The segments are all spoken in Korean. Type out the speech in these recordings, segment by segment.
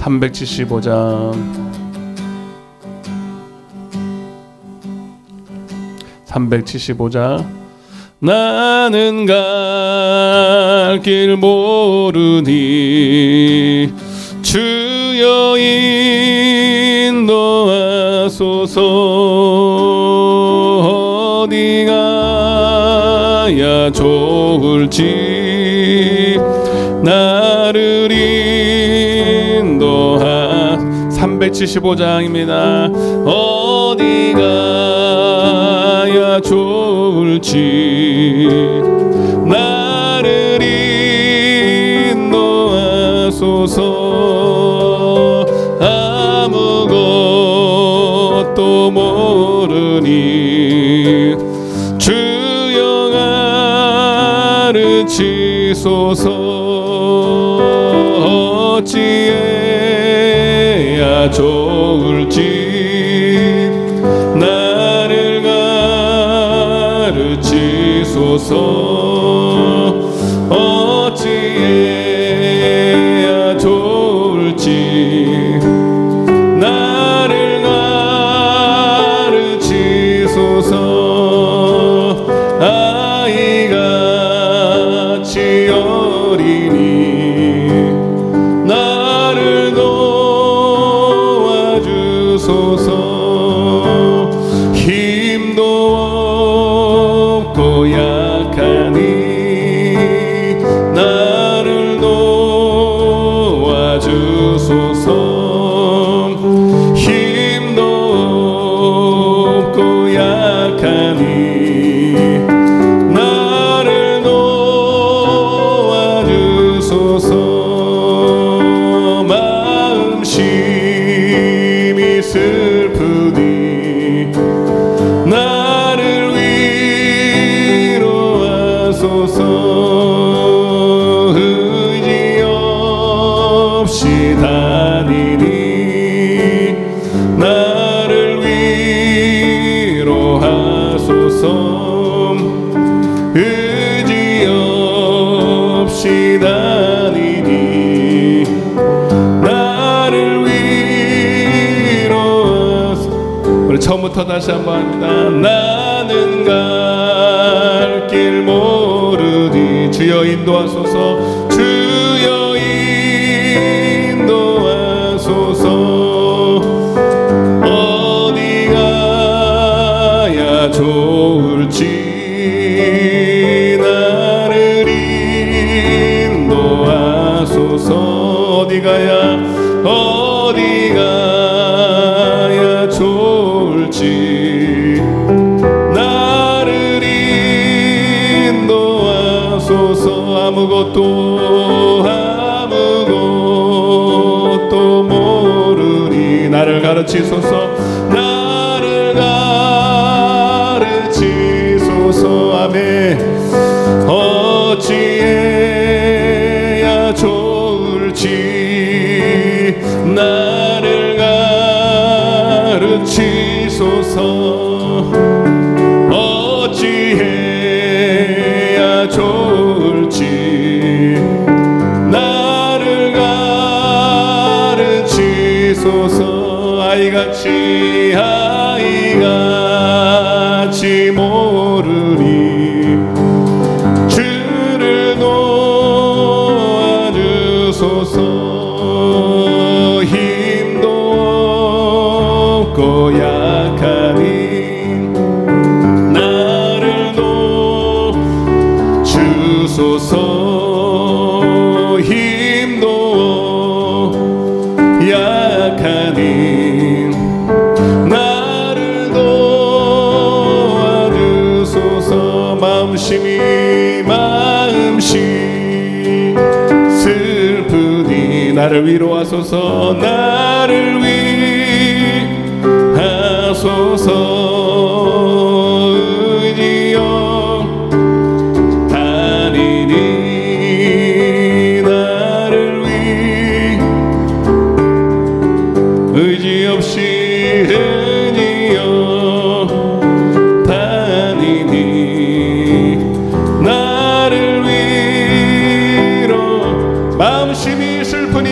375장 375장 나는 갈 길 모르니 주여 인도하소서 어디 가야 좋을지 나를 인도하 375장입니다. 어디 가야 좋을지 나를 인도하소서 아무것도 모르니 주여 가르치소서 어찌해야 좋을지 나를 가르치소서 어찌해야 좋을지 나를 가르치소서 아이같이 어리니 나를 도와주소서 힘도 없고 약하니 나를 도와주소서 힘도 없고 약하니 나를 도와주소서 마음심이 슬프니 나를 위로하소서 의지 없이 다니니 나를 위로하소서 의지 없이 다니니 나를 위로하소서. 우리 처음부터 다시 한번 합니다. 나는 갈 길 모르니 주여 인도하소서 주여 인도하소서 어디 가야 좋을지 나를 인도하소서 어디 가야 좋을지 나를 인도하소서 아무것도 모르니 나를 가르치소서 나를 가르치소서 아멘 어찌해야 좋을지 나를 가르치소서 어찌해야 좋을지 나를 가르치소서 아이같이 모르니 주를 도와주소서 힘도 없고 약하니 나를 도와주소서 힘도 약하니 나를 도와주소서 마음심이 슬프니 나를 위로하소서 나를 위하소서 의지여 다니니 나를 의지 없이 의지여 다니니 나를 위로 마음심이 슬프니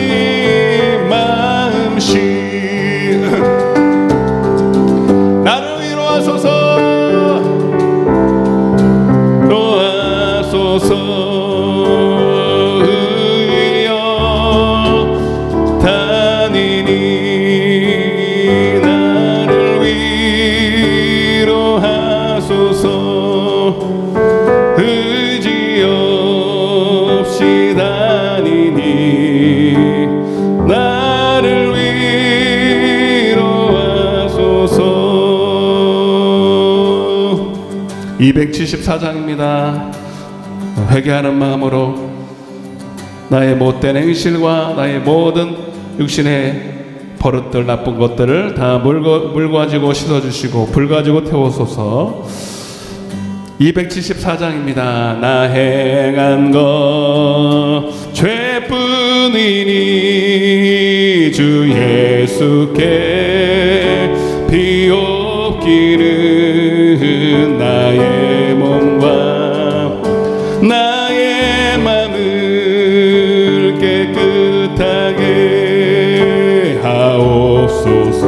나를 위로하소서. 274장입니다. 회개하는 마음으로 나의 못된 행실과 나의 모든 육신의 버릇들, 나쁜 것들을 다 물 가지고 씻어주시고 불 가지고 태우소서. 274장입니다. 나 행한 것 죄뿐이니 주 예수께 비옵기는 나의 몸과 나의 맘을 깨끗하게 하옵소서.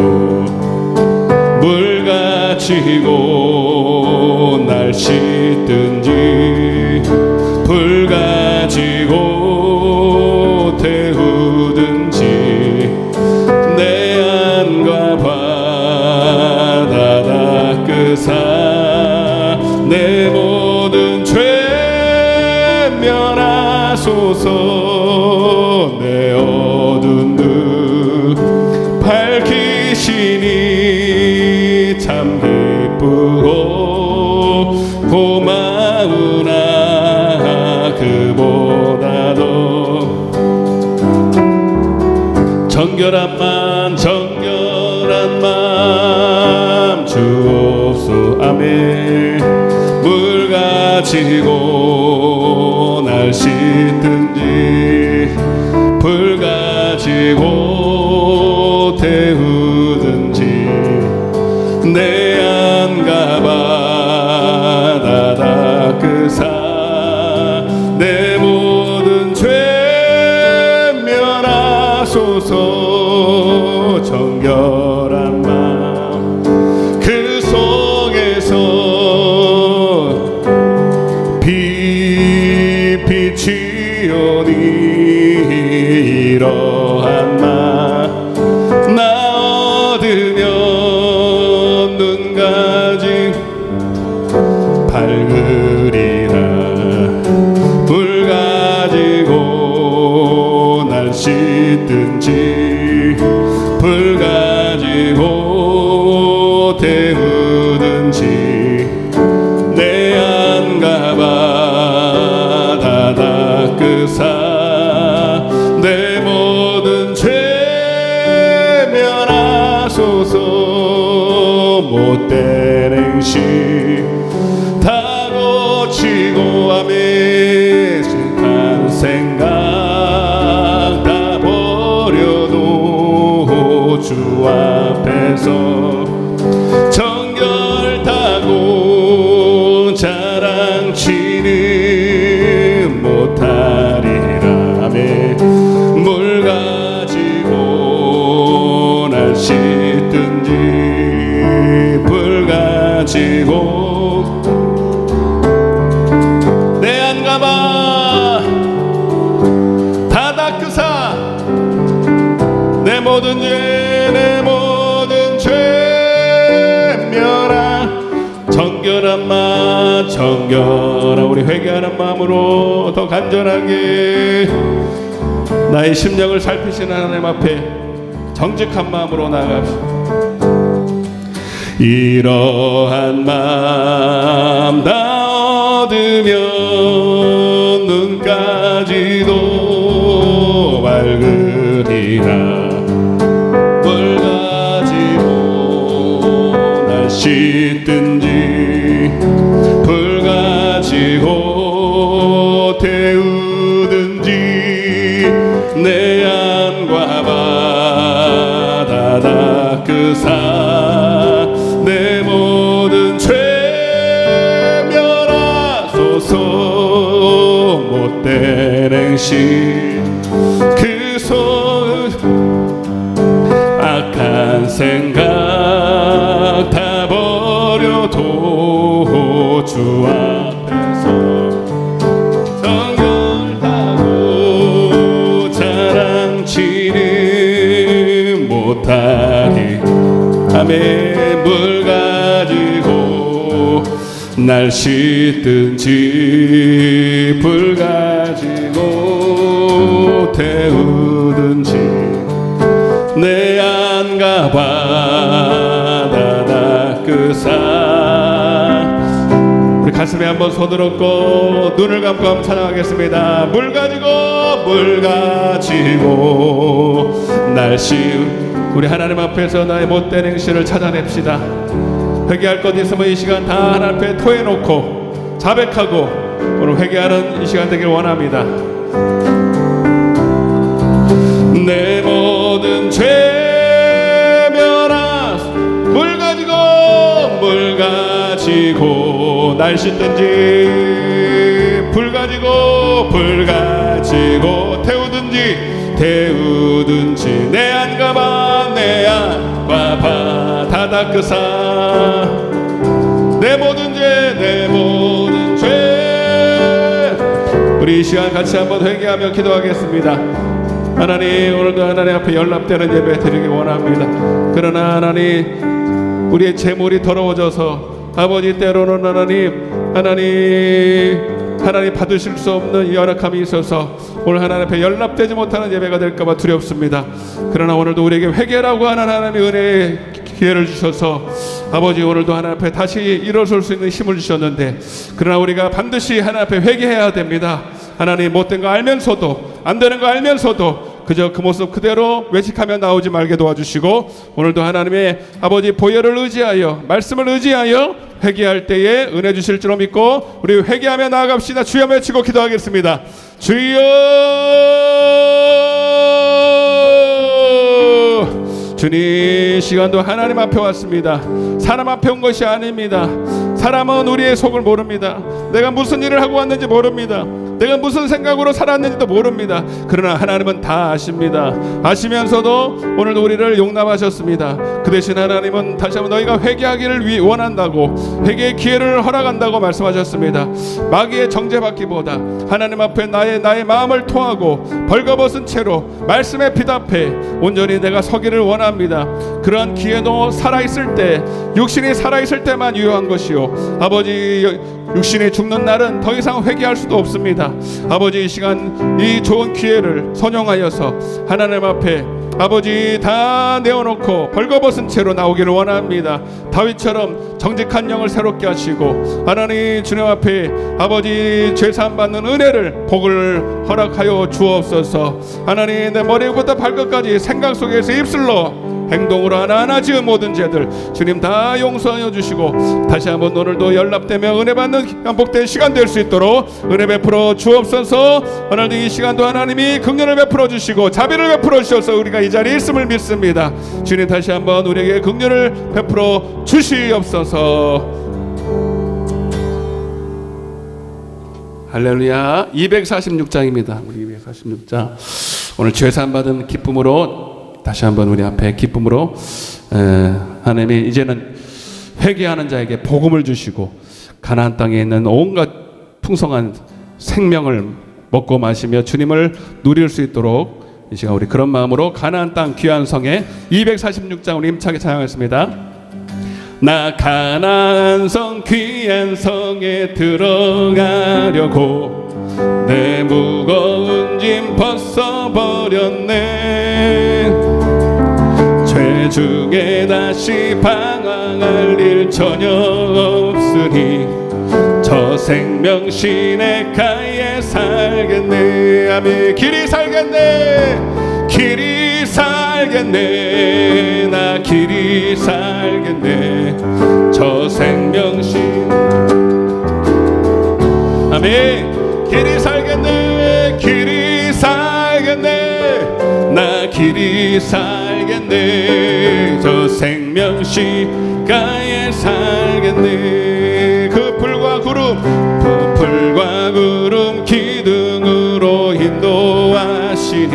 물 가지고 날 씻든지 불 가지고 태우든지 내 안과 바다 닦으사 내 모든 죄 면하소서. 내 어두운 눈 밝히시니 참 기쁘고 고마우나 그보다도 정결한 맘 주옵소. 아멘. 물 가지고 날 씻든지 불 가지고 태우든지 내 안과 바다 닦으사 내 모든 죄 면하소서. 정결한 마음 그 속에서 빛이오니 이러한 나 얻으면 눈 가지 밝으리라. 물 가지고 날 씻든지 불 가지고 태우든지 내 안과 바다 닦으사 내 모든 죄 면하소서. 못된 행실 다 고치고 아멘. 싫은 생각 다 버려도 주 앞에서 정결타고 자랑치는 못하리라. 아멘. 물 가지고 날 씻든지 불 가지고 내 안가봐 다 닦으사 내 모든 죄 면하. 정결한 우리 회개하는 마음으로 더 간절하게 나의 심령을 살피시는 하나님 앞에 정직한 마음으로 나아갑시다. 이러한 마음 다 얻으면 눈까지도 밝으리라. 물 가지고 날 씻든지 불 가지고 태우든지 내 안과 바다 닦으사 내 모든 죄 면하소서. 못된 행실 그 속 악한 생각 다 버려도 주 앞에서 정결하고 자랑치는 못하리. 아멘. 물 가지고 날 씻든지 불 가지고 태우든지 내 안과 바다 닦으사. 우리 가슴에 한번 손을 얹고 눈을 감고 한번 찬양하겠습니다. 물 가지고 날씨운 우리 하나님 앞에서 나의 못된 행실을 찾아냅시다. 회개할 것 있으면 이 시간 다 하나님 앞에 토해놓고 자백하고 오늘 회개하는 이 시간 되길 원합니다. 내 모든 죄 면하 물 가지고 날 씻든지 불 가지고 태우든지 내 안과 바다 닦으사. 내 모든 죄 우리 이 시간 같이 한번 회개하며 기도하겠습니다. 하나님, 오늘도 하나님 앞에 연락되는 예배 드리기 원합니다. 그러나 하나님, 우리의 재물이 더러워져서 아버지 때로는 하나님 받으실 수 없는 열악함이 있어서 오늘 하나님 앞에 연락되지 못하는 예배가 될까봐 두렵습니다. 그러나 오늘도 우리에게 회개라고 하는 하나님의 은혜의 기회를 주셔서 아버지 오늘도 하나님 앞에 다시 일어설 수 있는 힘을 주셨는데, 그러나 우리가 반드시 하나님 앞에 회개해야 됩니다. 하나님, 못된 거 알면서도, 안 되는 거 알면서도 그저 그 모습 그대로 외식하며 나오지 말게 도와주시고, 오늘도 하나님의 아버지 보혈을 의지하여, 말씀을 의지하여 회개할 때에 은혜 주실 줄로 믿고 우리 회개하며 나아갑시다. 주여 외치고 기도하겠습니다. 주여. 주님, 시간도 하나님 앞에 왔습니다. 사람 앞에 온 것이 아닙니다. 사람은 우리의 속을 모릅니다. 내가 무슨 일을 하고 왔는지 모릅니다. 내가 무슨 생각으로 살았는지도 모릅니다. 그러나 하나님은 다 아십니다. 아시면서도 오늘도 우리를 용납하셨습니다. 그 대신 하나님은 다시 한번 너희가 회개하기를 원한다고, 회개의 기회를 허락한다고 말씀하셨습니다. 마귀의 정죄받기보다 하나님 앞에 나의 마음을 토하고 벌거벗은 채로 말씀에 비답해 온전히 내가 서기를 원합니다. 그러한 기회도 살아있을 때, 육신이 살아있을 때만 유효한 것이요, 아버지 육신이 죽는 날은 더 이상 회개할 수도 없습니다. 아버지, 이 시간 이 좋은 기회를 선용하여서 하나님 앞에 아버지 다 내어놓고 벌거벗은 채로 나오기를 원합니다. 다윗처럼 정직한 영을 새롭게 하시고 하나님 주님 앞에 아버지 죄사함 받는 은혜를, 복을 허락하여 주옵소서. 하나님, 내 머리부터 발끝까지 생각 속에서 입술로 행동으로 하나하나 지은 모든 죄들 주님 다 용서하여 주시고, 다시 한번 오늘도 연락되며 은혜 받는 반복된 시간 될 수 있도록 은혜 베풀어 주옵소서. 오늘도 이 시간도 하나님이 긍휼을 베풀어 주시고 자비를 베풀어 주셔서 우리가 이 자리에 있음을 믿습니다. 주님, 다시 한번 우리에게 긍휼을 베풀어 주시옵소서. 할렐루야. 246장입니다. 우리 246장 오늘 죄사함 받은 기쁨으로 다시 한번 우리 앞에 기쁨으로 하나님이 이제는 회개하는 자에게 복음을 주시고 가나안 땅에 있는 온갖 풍성한 생명을 먹고 마시며 주님을 누릴 수 있도록 이 시간 우리 그런 마음으로 가나안 땅 귀한 성에 246장 우리 힘차게 찬양하겠습니다. 나 가나안 성 귀한 성에 들어가려고 내 무거운 짐 벗어버렸네. 죄 중에 다시 방황할 일 전혀 없으니 저 생명 시내가에 살겠네. 아멘. 길이 살겠네. 길이 살겠네. 나 길이 살겠네. 저 생명 시내. 아멘. 길이 살겠네. 길이 살겠네. 나 길이 살겠네. 저 생명시가에 살겠네. 그 불과 구름 기둥으로 인도하시니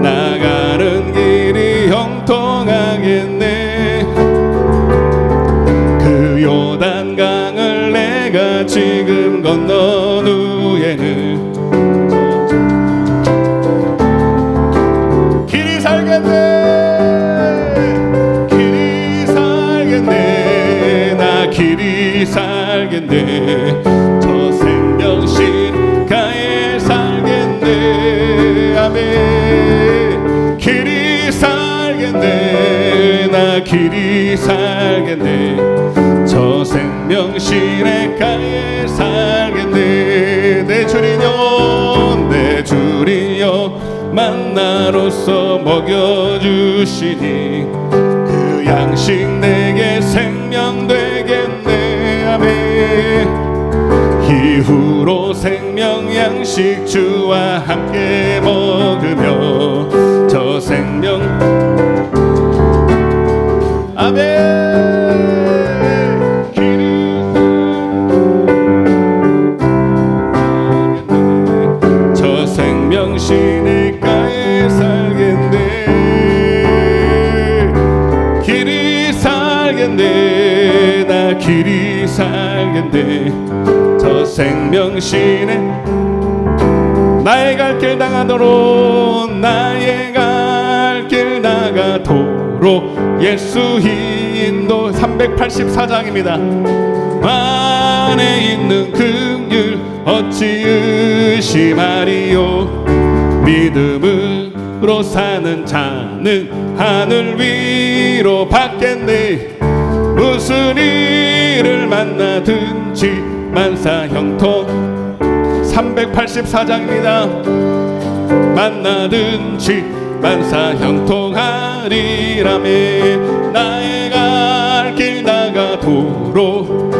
나가는 길이 형통하겠네. 그 요단강을 내가 지금 건넌 후에는 길이 살겠네. 길이 살겠네. 나 길이 살겠네. 저 생명시가에 살겠네. 아멘. 길이 살겠네. 저 생명 시냇가에 살겠네. 내 주리여 내 주리여 만나로서 먹여주시니 그 양식 내게 생명 되겠네. 아멘. 이후로 생명 양식 주와 함께 먹으며 저 생명 아멘. 저 생명 시냇가에 살겠네. 길이 살겠네. 나 길이 살겠네. 저 생명 시내 나의 갈 길 나가도록 나의 갈 길 나가도록 예수 인도. 384장입니다 안에 있는 긍휼 어찌 의심하리요. 믿음으로 사는 자는 하늘 위로 받겠네. 무슨 일을 만나든지 만사형통. 384장입니다 만나든지 만사형통하리라매. 나의 갈 길 나가도록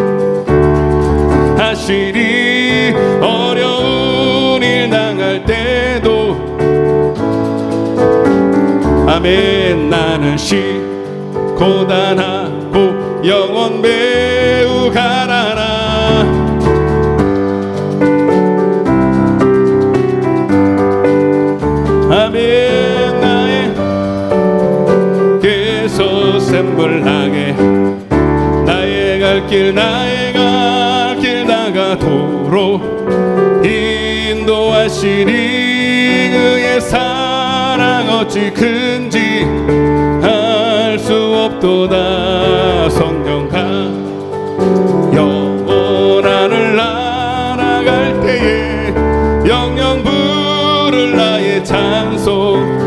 하시리. 어려운 일 당할 때도 아멘. 나는 고단하고 영원 매우 가라라. 아멘. 나에게서 샘물 나게 나의 갈 길 나가도록 인도하시리. 그의 사랑 어찌 큰지 알 수 없도다. 성령과 영원한 하늘 날아갈 때에 영영 부를 나의 찬송.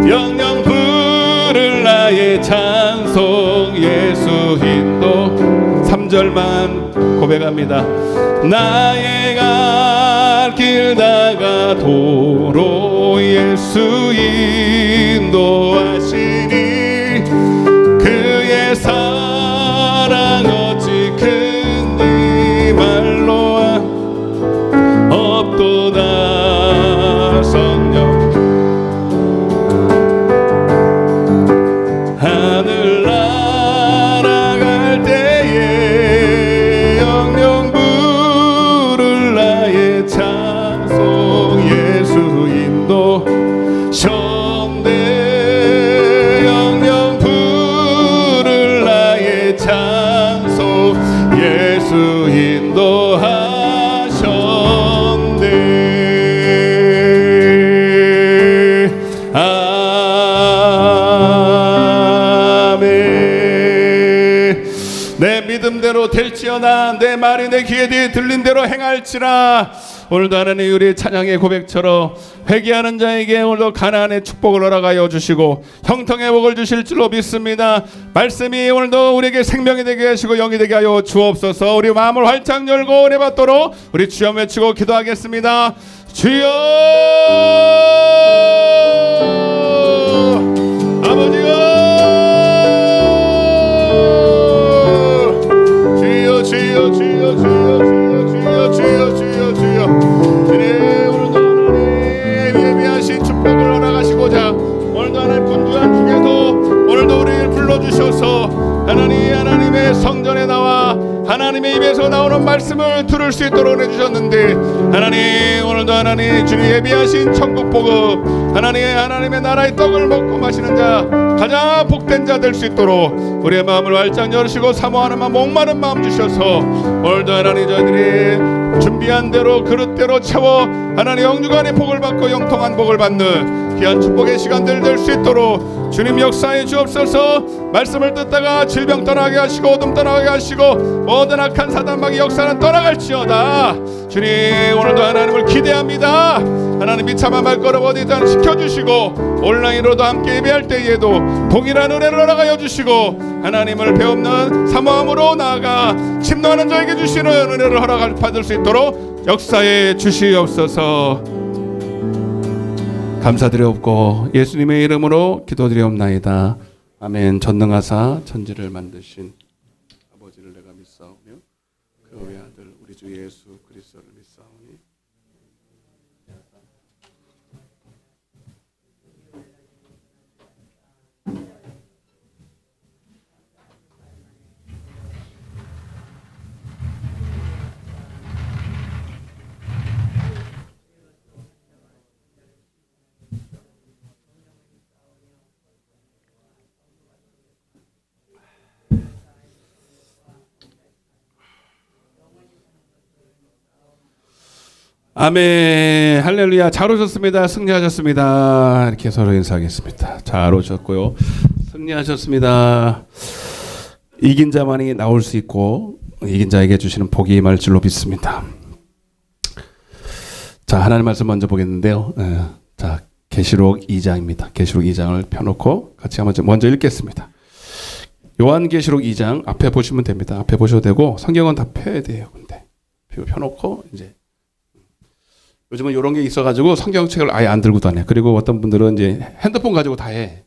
영영 부를 나의 찬송. 예수 인도. 3절만 고백합니다. 나의 갈 길 나가도록 예수 인도하시니 그의 사랑 어찌 큰지 말로 없도다. 성령 하늘 날아갈 때에 영영 부를 나의 찬송. 예수 인도 션대 영영 부를 나의 찬송. 예수 인도하셨네. 내 믿음대로 될지어다. 내 말이 내 귀에 들린 대로 행할지라. 오늘도 하나님 우리의 찬양의 고백처럼 회개하는 자에게 오늘도 가나안의 축복을 허락하여 주시고 형통의 복을 주실 줄로 믿습니다. 말씀이 오늘도 우리에게 생명이 되게 하시고 영이 되게 하여 주옵소서. 우리 마음을 활짝 열고 은혜 받도록 우리 주여 외치고 기도하겠습니다. 주여 아버지여 주여 주여 주여 주여 주여 주여 주여 주여. 네, 오늘도 하나님 예비하신 축복을 허락하시고자 오늘도 하나님 분주한 중에도 오늘도 우리를 불러주셔서 하나님의 성전에 나와 하나님의 입에서 나오는 말씀을 들을 수 있도록 해주셨는데 하나님 오늘도 하나님 주님 예비하신 천국 복음 하나님의 나라의 떡을 먹고 마시는 자 가장 복된 자 될 수 있도록 우리의 마음을 활짝 열으시고 사모하는 마음 목마른 마음 주셔서 오늘도 하나님 저희들이 준비한 대로 그릇대로 채워 하나님 영주간의 복을 받고 영통한 복을 받는 귀한 축복의 시간들 될 수 있도록 주님 역사해 주옵소서. 말씀을 듣다가 질병 떠나게 하시고 어둠 떠나게 하시고 모든 악한 사단마귀 역사는 떠나갈지어다. 주님 오늘도 하나님을 기대합니다. 하나님 비참한 발걸음 어디든 지켜주시고 온라인으로도 함께 예배할 때에도 동일한 은혜를 허락하여 주시고 하나님을 배움는 사모함으로 나아가 침노하는 자에게 주시는 은혜를 받을 수 있도록 역사해 주시옵소서. 감사드리옵고 예수님의 이름으로 기도드리옵나이다. 아멘. 전능하사 천지를 만드신 아버지를 내가 믿사오며 그 외아들 우리 주 예수 그리스도를 믿사오니 아멘. 할렐루야. 잘 오셨습니다. 승리하셨습니다. 이렇게 서로 인사하겠습니다. 잘 오셨고요. 승리하셨습니다. 이긴 자만이 나올 수 있고 이긴 자에게 주시는 복이 임할 줄로 믿습니다. 자, 하나님 말씀 먼저 보겠는데요. 자, 계시록 2장입니다. 계시록 2장을 펴놓고 같이 한번 먼저 읽겠습니다. 요한계시록 2장 앞에 보시면 됩니다. 앞에 보셔도 되고 성경은 다 펴야 돼요. 근데 펴놓고 이제 요즘은 이런 게 있어가지고 성경책을 아예 안 들고 다녀요. 그리고 어떤 분들은 이제 핸드폰 가지고 다 해.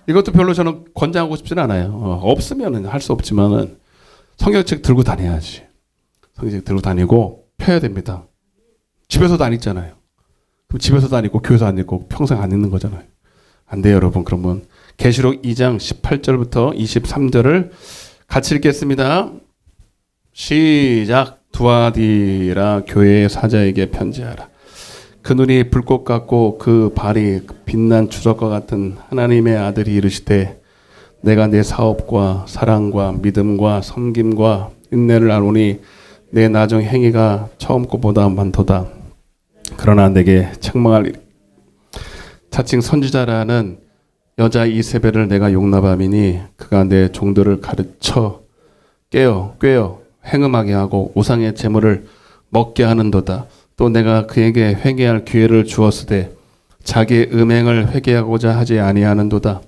이것도 별로 저는 권장하고 싶지는 않아요. 없으면은 할 수 없지만은 성경책 들고 다녀야지. 성경책 들고 다니고 펴야 됩니다. 집에서도 안 읽잖아요. 그럼 집에서도 안 읽고 교회에서 안 읽고 평생 안 읽는 거잖아요. 안 돼요, 여러분. 그러면 계시록 2장 18절부터 23절을 같이 읽겠습니다. 시작. 두아디라 교회의 사자에게 편지하라. 그 눈이 불꽃 같고 그 발이 빛난 주석과 같은 하나님의 아들이 이르시되 내가 내 사업과 사랑과 믿음과 섬김과 인내를 아노니 내 나중 행위가 처음 것보다 많도다. 그러나 내게 책망할 자칭 선지자라는 여자 이세벨을 내가 용납함이니 그가 내 종들을 가르쳐 꿰어 행음하게 하고 우상의 제물을 먹게 하는도다. 또 내가 그에게 회개할 기회를 주었으되 자기의 음행을 회개하고자 하지 아니하는도다.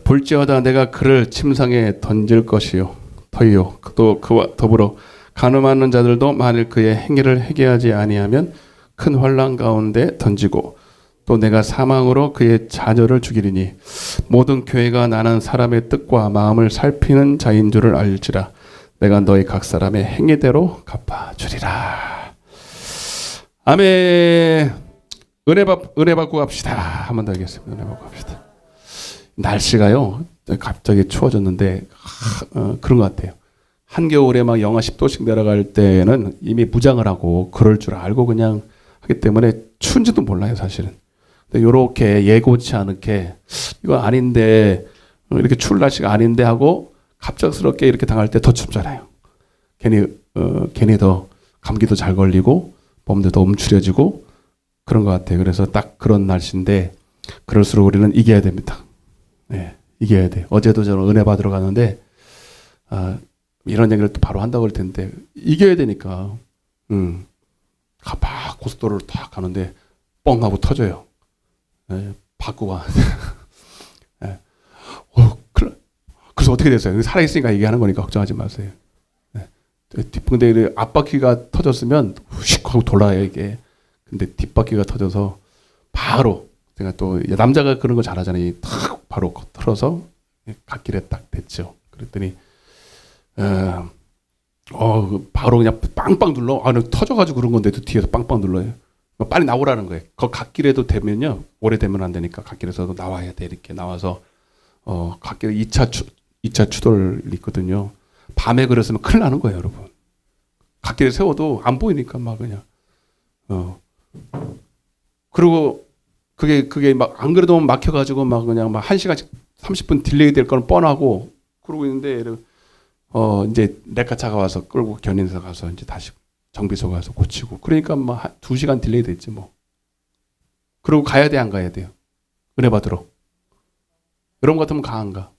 볼지어다 내가 그를 침상에 던질 것이요 터이요. 또 그와 더불어 간음하는 자들도 만일 그의 행위를 회개하지 아니하면 큰 환난 가운데 던지고 또 내가 사망으로 그의 자녀를 죽이리니 모든 교회가 나는 사람의 뜻과 마음을 살피는 자인 줄을 알지라. 내가 너희 각 사람의 행위대로 갚아주리라. 아멘. 은혜 받고 갑시다. 한 번 더 하겠습니다. 은혜 받고 갑시다. 날씨가요 갑자기 추워졌는데 그런 것 같아요. 한겨울에 막 영하 10도씩 내려갈 때는 이미 무장을 하고 그럴 줄 알고 그냥 하기 때문에 추운지도 몰라요 사실은. 근데 요렇게 예고치 않게 이거 아닌데 이렇게 추울 날씨가 아닌데 하고 갑작스럽게 이렇게 당할 때 더 춥잖아요. 괜히 더 감기도 잘 걸리고 몸도 더 움츠려지고 그런 것 같아요. 그래서 딱 그런 날씨인데 그럴수록 우리는 이겨야 됩니다. 네, 이겨야 돼요. 어제도 저는 은혜 받으러 가는데 이런 얘기를 또 바로 한다고 할 텐데 이겨야 되니까 막 고속도로를 탁 가는데 뻥 하고 터져요. 네, 바꾸고 네. 그래서 어떻게 됐어요? 살아있으니까 얘기하는 거니까 걱정하지 마세요. 네. 근데 앞바퀴가 터졌으면 휙 하고 돌아요 이게. 근데 뒷바퀴가 터져서 바로 제가 또 남자가 그런 거 잘하잖아요. 탁 바로 틀어서 갓길에 딱 됐죠. 그랬더니 바로 그냥 빵빵 눌러. 터져가지고 그런 건데도 뒤에서 빵빵 눌러요. 빨리 나오라는 거예요. 그 갓길에도 되면요 오래되면 안 되니까 갓길에서도 나와야 돼. 이렇게 나와서 갓길에 2차 추돌이 있거든요. 밤에 그랬으면 큰일 나는 거예요, 여러분. 갓길에 세워도 안 보이니까 막 그냥. 그리고 그게 막 안 그래도 막혀가지고 막 그냥 막 1시간씩 30분 딜레이 될 거는 뻔하고 그러고 있는데 이제 레카차가 와서 끌고 견인사 가서 이제 다시 정비소 가서 고치고 그러니까 막 2시간 딜레이 됐지 뭐. 그러고 가야 돼 안 가야 돼요? 은혜 받으러. 여러분 같으면 강한가?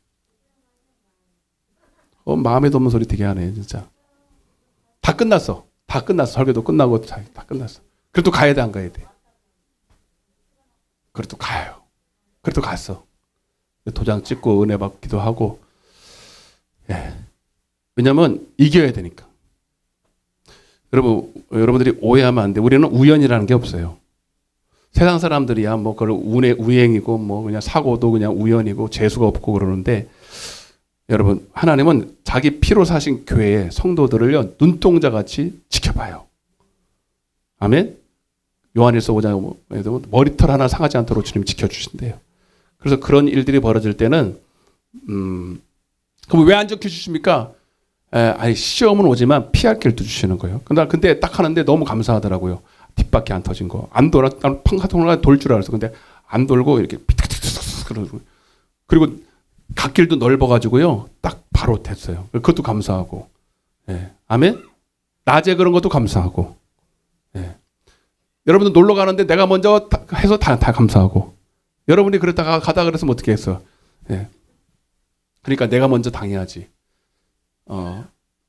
마음에도 없는 소리 되게 하네 진짜. 다 끝났어. 다 끝났어. 설교도 끝나고 다 끝났어. 그래도 가야 돼 안 가야 돼? 그래도 가요. 그래도 갔어. 도장 찍고 은혜 받기도 하고. 예. 왜냐면 이겨야 되니까. 여러분들이 오해하면 안 돼. 우리는 우연이라는 게 없어요. 세상 사람들이야 뭐 그걸 우행이고 뭐 그냥 사고도 그냥 우연이고 재수가 없고 그러는데, 여러분 하나님은 자기 피로 사신 교회의 성도들을요 눈동자 같이 지켜봐요. 아멘. 요한일서 5장에 머리털 하나 상하지 않도록 주님 지켜주신대요. 그래서 그런 일들이 벌어질 때는 그럼 왜 안 지켜주십니까? 시험은 오지만 피할 길도 주시는 거예요. 근데 딱 하는데 너무 감사하더라고요. 뒷바퀴 안 터진 거. 안 돌아, 난 팡카통을 돌 줄 알았어. 근데 안 돌고 이렇게 그러고. 그리고 갓길도 넓어가지고요. 딱 바로 됐어요. 그것도 감사하고. 예. 아멘? 낮에 그런 것도 감사하고. 예. 여러분들 놀러 가는데 내가 먼저 해서 다 감사하고. 여러분이 그랬다가 가다 그랬으면 어떻게 했어? 예. 그러니까 내가 먼저 당해야지.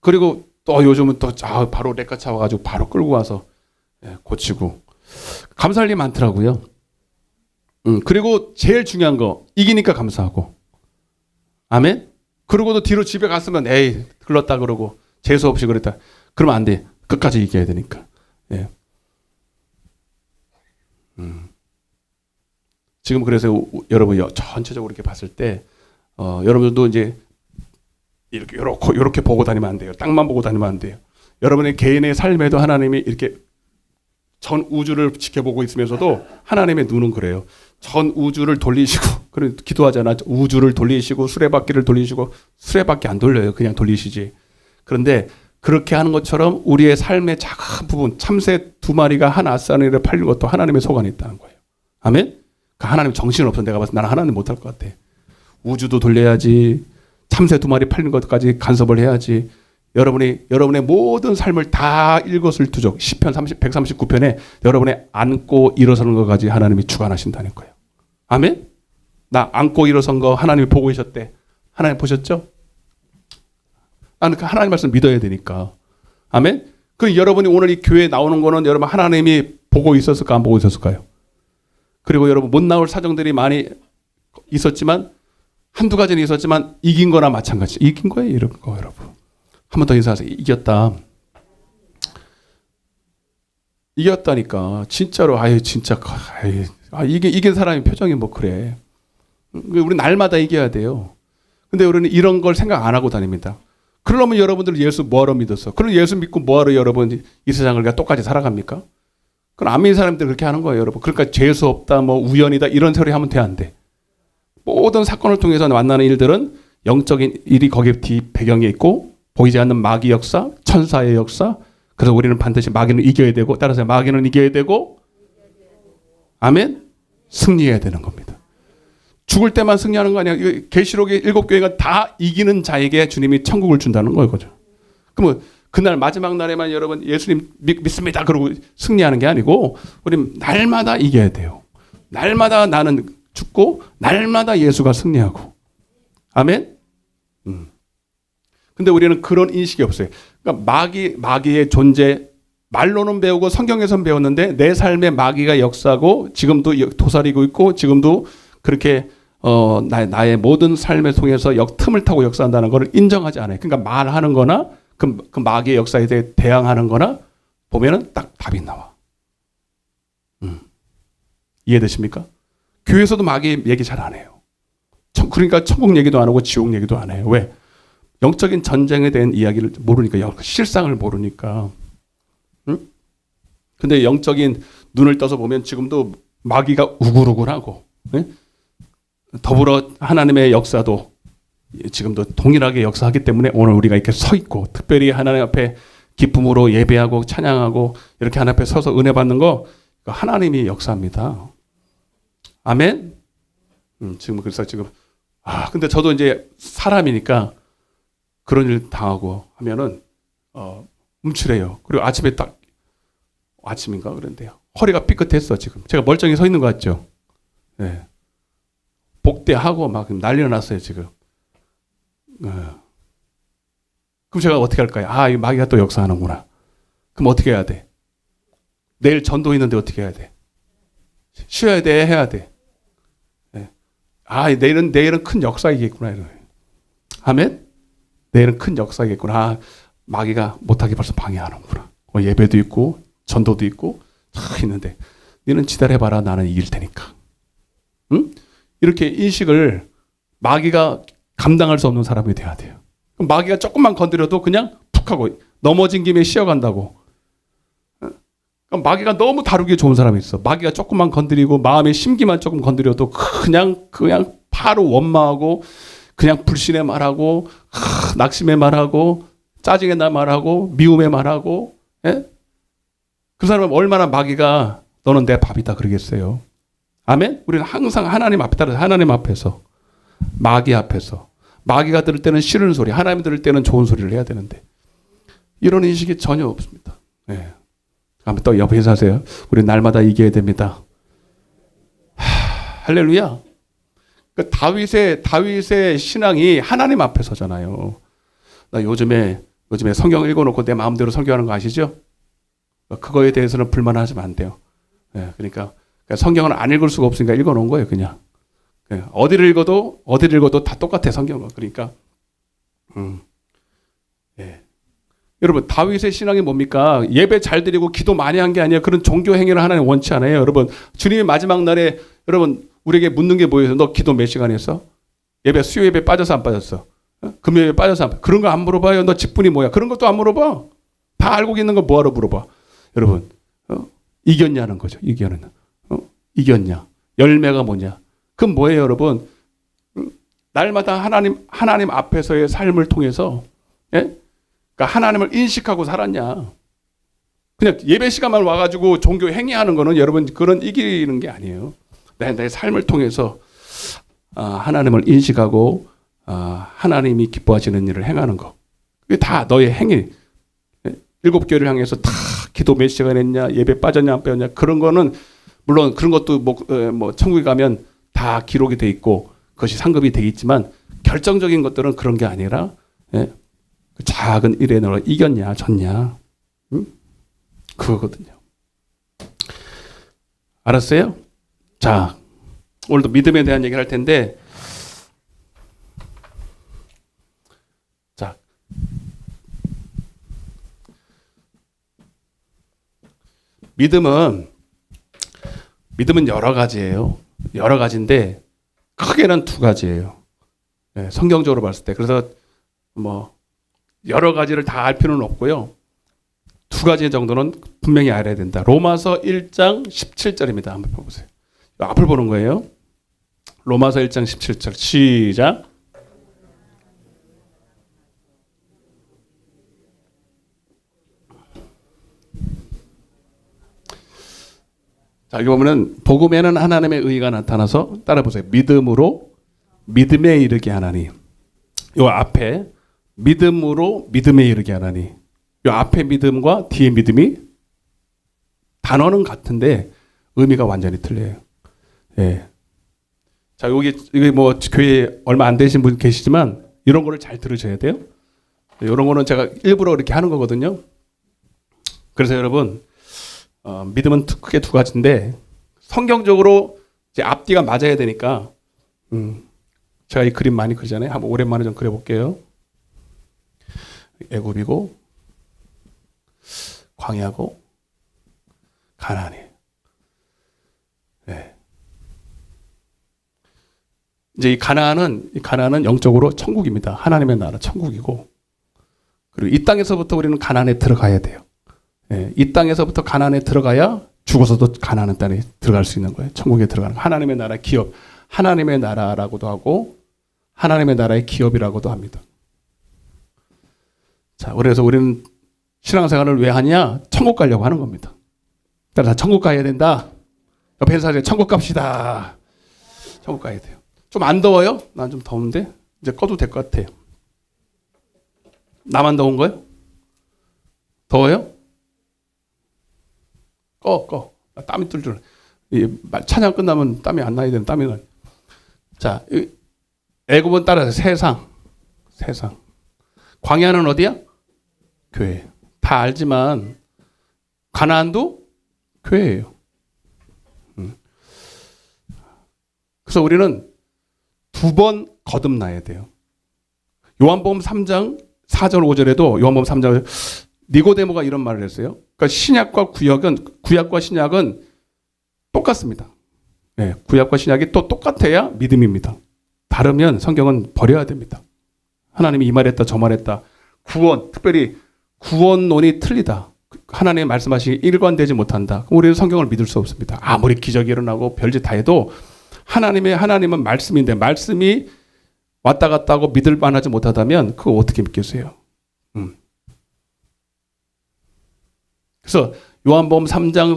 그리고 또 요즘은 또 바로 렉카차 와가지고 바로 끌고 와서 고치고. 감사할 일이 많더라고요. 그리고 제일 중요한 거, 이기니까 감사하고. 아멘? 그러고도 뒤로 집에 갔으면 에이 글렀다 그러고 재수 없이 그랬다. 그러면 안 돼. 끝까지 이겨야 되니까. 예. 지금 그래서 여러분 전체적으로 이렇게 봤을 때 여러분들도 이제 이렇게 보고 다니면 안 돼요. 땅만 보고 다니면 안 돼요. 여러분의 개인의 삶에도 하나님이 이렇게 전 우주를 지켜보고 있으면서도 하나님의 눈은 그래요. 전 우주를 돌리시고, 그래 기도하잖아. 우주를 돌리시고 수레바퀴를 돌리시고. 수레바퀴 안 돌려요. 그냥 돌리시지. 그런데 그렇게 하는 것처럼 우리의 삶의 작은 부분, 참새 2마리가 한 아싸니를 팔린 것도 하나님의 소관이 있다는 거예요. 아멘? 하나님 정신 없어. 내가 봐서 나는 하나님 못할 것 같아. 우주도 돌려야지. 참새 2마리 팔린 것까지 간섭을 해야지. 여러분의 모든 삶을 다 일거수일투족. 시편 139편에 여러분의 안고 일어서는 것까지 하나님이 주관하신다는 거예요. 아멘? 나 안고 일어선 거 하나님이 보고 계셨대. 하나님 보셨죠? 나는 그 하나님 말씀 믿어야 되니까. 아멘? 그 여러분이 오늘 이 교회에 나오는 거는 여러분 하나님이 보고 있었을까 안 보고 있었을까요? 그리고 여러분 못 나올 사정들이 많이 있었지만, 한두 가지는 있었지만 이긴 거나 마찬가지. 이긴 거예요, 이런 거 여러분. 한 번 더 인사하세요. 이겼다. 이겼다니까. 진짜로. 진짜. 이긴 사람의 표정이 뭐 그래. 우리 날마다 이겨야 돼요. 근데 우리는 이런 걸 생각 안 하고 다닙니다. 그러려면 여러분들 예수 뭐하러 믿었어? 그럼 예수 믿고 뭐하러 여러분 이 세상을 똑같이 살아갑니까? 그럼 안 믿는 사람들 그렇게 하는 거예요, 여러분. 그러니까 재수 없다, 뭐 우연이다 이런 소리 하면 돼, 안 돼? 모든 사건을 통해서 만나는 일들은 영적인 일이 거기에 배경에 있고, 보이지 않는 마귀 역사, 천사의 역사. 그래서 우리는 반드시 마귀는 이겨야 되고, 따라서 마귀는 이겨야 되고, 아멘? 승리해야 되는 겁니다. 죽을 때만 승리하는 거 아니야. 계시록의 7교회가 다 이기는 자에게 주님이 천국을 준다는 거죠. 그러면 그날 마지막 날에만 여러분 예수님 믿습니다 그러고 승리하는 게 아니고, 우리 날마다 이겨야 돼요. 날마다 나는 죽고 날마다 예수가 승리하고. 아멘? 근데 우리는 그런 인식이 없어요. 그러니까 마귀의 존재, 말로는 배우고 성경에서는 배웠는데 내 삶에 마귀가 역사하고 지금도 도사리고 있고 지금도 그렇게 나의 모든 삶을 통해서 틈을 타고 역사한다는 것을 인정하지 않아요. 그러니까 말하는 거나 그 마귀의 역사에 대해 대항하는 거나 보면은 딱 답이 나와. 이해되십니까? 교회에서도 마귀 얘기 잘 안 해요. 그러니까 천국 얘기도 안 하고 지옥 얘기도 안 해요. 왜? 영적인 전쟁에 대한 이야기를 모르니까, 실상을 모르니까. 근데 영적인 눈을 떠서 보면 지금도 마귀가 우글우글하고, 더불어 하나님의 역사도 지금도 동일하게 역사하기 때문에 오늘 우리가 이렇게 서 있고, 특별히 하나님 앞에 기쁨으로 예배하고 찬양하고 이렇게 하나님 앞에 서서 은혜 받는 거 하나님이 역사합니다. 아멘. 그래서 근데 저도 이제 사람이니까 그런 일 당하고 하면은 움츠래요. 그리고 아침에 딱 아침인가 그런데요. 허리가 삐끗했어 지금. 제가 멀쩡히 서 있는 것 같죠. 네. 독대하고 막 난리가 났어요 지금. 그럼 제가 어떻게 할까요? 아, 이 마귀가 또 역사하는구나. 그럼 어떻게 해야 돼? 내일 전도 있는데 어떻게 해야 돼? 쉬어야 돼, 해야 돼. 네. 아, 내일은 큰 역사이겠구나. 아멘? 내일은 큰 역사이겠구나. 아, 마귀가 못하게 벌써 방해하는구나. 예배도 있고 전도도 있고 다 있는데 너는 기다려봐라. 나는 이길 테니까. 응? 이렇게 인식을 마귀가 감당할 수 없는 사람이 돼야 돼요. 그럼 마귀가 조금만 건드려도 그냥 푹 하고 넘어진 김에 쉬어간다고. 그럼 마귀가 너무 다루기 좋은 사람이 있어. 마귀가 조금만 건드리고 마음의 심기만 조금 건드려도 그냥 바로 원망하고 그냥 불신의 말하고 낙심의 말하고 짜증의 말하고 미움의 말하고. 예? 그 사람은 얼마나 마귀가 너는 내 밥이다 그러겠어요. 아멘? 우리는 항상 하나님 앞에 하나님 앞에서 마귀 앞에서 마귀가 들을 때는 싫은 소리, 하나님 들을 때는 좋은 소리를 해야 되는데 이런 인식이 전혀 없습니다. 예. 한번 또 옆에 인사하세요. 우리 날마다 이겨야 됩니다. 할렐루야. 그 다윗의 신앙이 하나님 앞에 서잖아요. 나 요즘에 성경 읽어놓고 내 마음대로 설교하는 거 아시죠? 그거에 대해서는 불만하시면 안 돼요. 예, 그러니까 성경은 안 읽을 수가 없으니까 읽어놓은 거예요, 그냥. 예, 어디를 읽어도 다 똑같아, 성경은. 그러니까, 예. 여러분, 다윗의 신앙이 뭡니까? 예배 잘 드리고 기도 많이 한 게 아니에요. 그런 종교 행위를 하나님 원치 않아요. 여러분, 주님이 마지막 날에 여러분 우리에게 묻는 게 뭐예요? 너 기도 몇 시간 했어? 예배 수요 예배 빠져서 안 빠졌어? 금요일에 빠져서 안 빠졌어? 그런 거 안 물어봐요. 너 직분이 뭐야? 그런 것도 안 물어봐. 다 알고 있는 거 뭐하러 물어봐? 여러분, 이겼냐는 거죠. 이겼냐? 열매가 뭐냐? 그건 뭐예요, 여러분? 날마다 하나님 앞에서의 삶을 통해서, 예? 그러니까 하나님을 인식하고 살았냐? 그냥 예배 시간만 와가지고 종교 행위하는 거는 여러분 그런 이기는 게 아니에요. 내 삶을 통해서 하나님을 인식하고 하나님이 기뻐하시는 일을 행하는 거. 그게 다 너의 행위. 7교회를 향해서 다 기도 몇 시간 했냐, 예배 빠졌냐 안 빠졌냐, 그런 거는 물론 그런 것도 뭐 천국에 가면 다 기록이 돼 있고 그것이 상급이 되겠지만 결정적인 것들은 그런 게 아니라, 예? 그 작은 일에 너 이겼냐 졌냐, 응? 그거거든요. 알았어요? 자, 오늘도 믿음에 대한 얘기를 할 텐데, 자, 믿음은 여러 가지예요. 여러 가지인데 크게는 두 가지예요. 네, 성경적으로 봤을 때. 그래서 뭐 여러 가지를 다 알 필요는 없고요. 두 가지 정도는 분명히 알아야 된다. 로마서 1장 17절입니다. 한번 보세요. 앞을 보는 거예요. 로마서 1장 17절 시작. 자, 여기 보면은 복음에는 하나님의 의가 나타나서 따라 보세요. 믿음으로 믿음에 이르게 하나니. 요 앞에 믿음으로 믿음에 이르게 하나니. 요 앞에 믿음과 뒤에 믿음이 단어는 같은데 의미가 완전히 틀려요. 예. 자, 여기 뭐 교회 얼마 안 되신 분 계시지만 이런 거를 잘 들으셔야 돼요. 이런 거는 제가 일부러 이렇게 하는 거거든요. 그래서 여러분, 믿음은 크게 두 가지인데 성경적으로 이제 앞뒤가 맞아야 되니까 제가 이 그림 많이 그리잖아요. 한번 오랜만에 좀 그려볼게요. 애굽이고 광야고 가나안이. 네. 이제 이 가나안은 영적으로 천국입니다. 하나님의 나라 천국이고, 그리고 이 땅에서부터 우리는 가나안에 들어가야 돼요. 예, 이 땅에서부터 가나안에 들어가야 죽어서도 가나안 땅에 들어갈 수 있는 거예요. 천국에 들어가는 거. 하나님의 나라 기업, 하나님의 나라라고도 하고 하나님의 나라의 기업이라고도 합니다. 자, 그래서 우리는 신앙생활을 왜 하냐? 천국 가려고 하는 겁니다. 따라서 천국 가야 된다. 옆에 사람들 천국 갑시다. 천국 가야 돼요. 좀 안 더워요? 난 좀 더운데 이제 꺼도 될 것 같아요. 나만 더운 거요? 더워요? 꺼. 땀이 뚫줄. 찬양 끝나면 땀이 안 나야 되는 땀이 나. 자, 애굽은 따라서 세상. 광야는 어디야? 교회. 다 알지만 가나안도 교회예요. 그래서 우리는 두 번 거듭나야 돼요. 요한복음 3장 4절 5절에도 요한복음 3장 니고데모가 이런 말을 했어요. 그러니까 구약과 신약은 똑같습니다. 네, 구약과 신약이 또 똑같아야 믿음입니다. 다르면 성경은 버려야 됩니다. 하나님이 이 말했다 저 말했다. 특별히 구원론이 틀리다. 하나님의 말씀하시기 일관되지 못한다. 우리는 성경을 믿을 수 없습니다. 아무리 기적이 일어나고 별짓 다 해도 하나님은 말씀인데 말씀이 왔다 갔다 하고 믿을 만하지 못하다면 그거 어떻게 믿겠어요? 그래서 요한복음 3장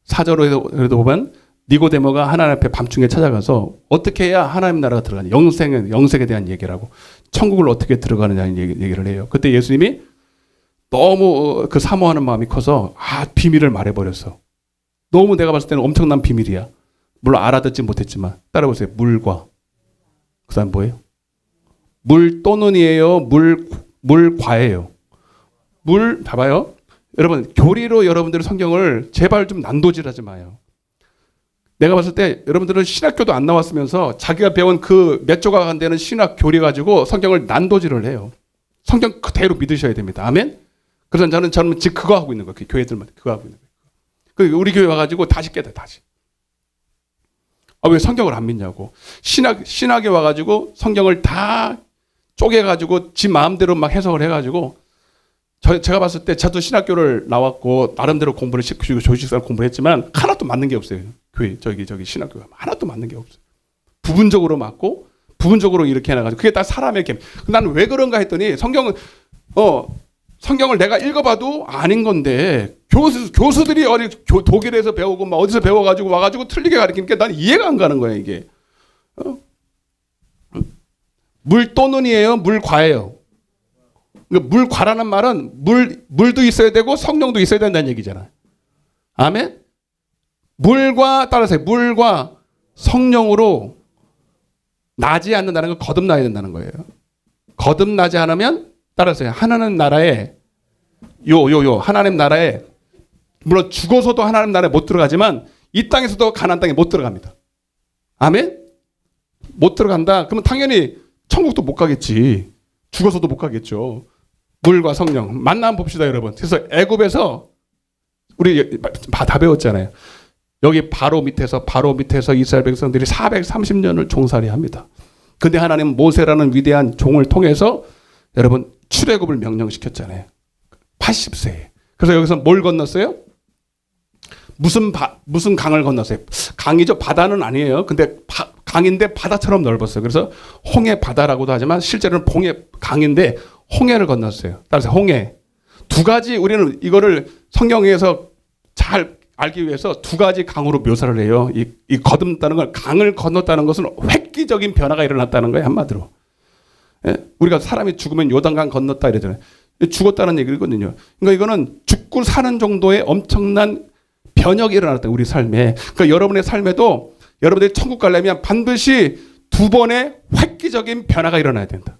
4절에도 보면 니고데모가 하나님 앞에 밤중에 찾아가서 어떻게 해야 하나님 나라가 들어가냐, 영생에 대한 얘기를 하고 천국을 어떻게 들어가느냐는 얘기를 해요. 그때 예수님이 너무 그 사모하는 마음이 커서 비밀을 말해버렸어. 너무 내가 봤을 때는 엄청난 비밀이야. 물론 알아듣지 못했지만 따라보세요. 물과 그 다음 뭐예요? 물 또는이에요? 물과예요? 물 봐봐요. 여러분 교리로 여러분들의 성경을 제발 좀 난도질하지 마요. 내가 봤을 때 여러분들은 신학교도 안 나왔으면서 자기가 배운 그 몇 조각 안 되는 신학 교리 가지고 성경을 난도질을 해요. 성경 그대로 믿으셔야 됩니다. 아멘? 그래서 저는 지금 그거 하고 있는 거예요. 그 교회들만 그거 하고 있는 거예요. 우리 교회 와가지고 다시 깨달아 다시. 왜 성경을 안 믿냐고. 신학에 와가지고 성경을 다 쪼개가지고 지 마음대로 막 해석을 해가지고 제가 봤을 때 저도 신학교를 나왔고 나름대로 공부를 시키고 조직사를 공부를 했지만 하나도 맞는 게 없어요. 교회 저기 신학교가 하나도 맞는 게 없어요. 부분적으로 맞고 부분적으로 이렇게 해놔가지고 그게 다 사람의 겜. 나는 왜 그런가 했더니 성경을 내가 읽어봐도 아닌 건데 교수들이 독일에서 배우고 막 어디서 배워가지고 와가지고 틀리게 가르치니까 난 이해가 안 가는 거야 이게. 물 또는이에요? 물과예요? 물과라는 말은 물도 있어야 되고 성령도 있어야 된다는 얘기잖아. 아멘? 물과 성령으로 나지 않는다는 건 거듭나야 된다는 거예요. 거듭나지 않으면 따라서요. 하나님 나라에 하나님 나라에 물론 죽어서도 하나님 나라에 못 들어가지만 이 땅에서도 가나안 땅에 못 들어갑니다. 아멘? 못 들어간다. 그러면 당연히 천국도 못 가겠지. 죽어서도 못 가겠죠. 물과 성령 만나 봅시다 여러분. 그래서 애굽에서 우리 다 배웠잖아요. 여기 바로 밑에서 이스라엘 백성들이 430년을 종살이합니다. 근데 하나님은 모세라는 위대한 종을 통해서 여러분 출애굽을 명령시켰잖아요. 80세에. 그래서 여기서 뭘 건넜어요? 무슨 강을 건넜어요? 강이죠. 바다는 아니에요. 근데 강인데 바다처럼 넓었어요. 그래서 홍해 바다라고도 하지만 실제로는 강인데 홍해를 건넜어요. 따라서 홍해. 두 가지 우리는 이거를 성경에서 잘 알기 위해서 두 가지 강으로 묘사를 해요. 이 거듭다는 걸 강을 건넜다는 것은 획기적인 변화가 일어났다는 거예요. 한마디로. 예? 우리가 사람이 죽으면 요단강 건넜다 이러잖아요. 죽었다는 얘기거든요. 그러니까 이거는 죽고 사는 정도의 엄청난 변혁이 일어났다. 우리 삶에. 그러니까 여러분의 삶에도 여러분들이 천국 가려면 반드시 두 번의 획기적인 변화가 일어나야 된다.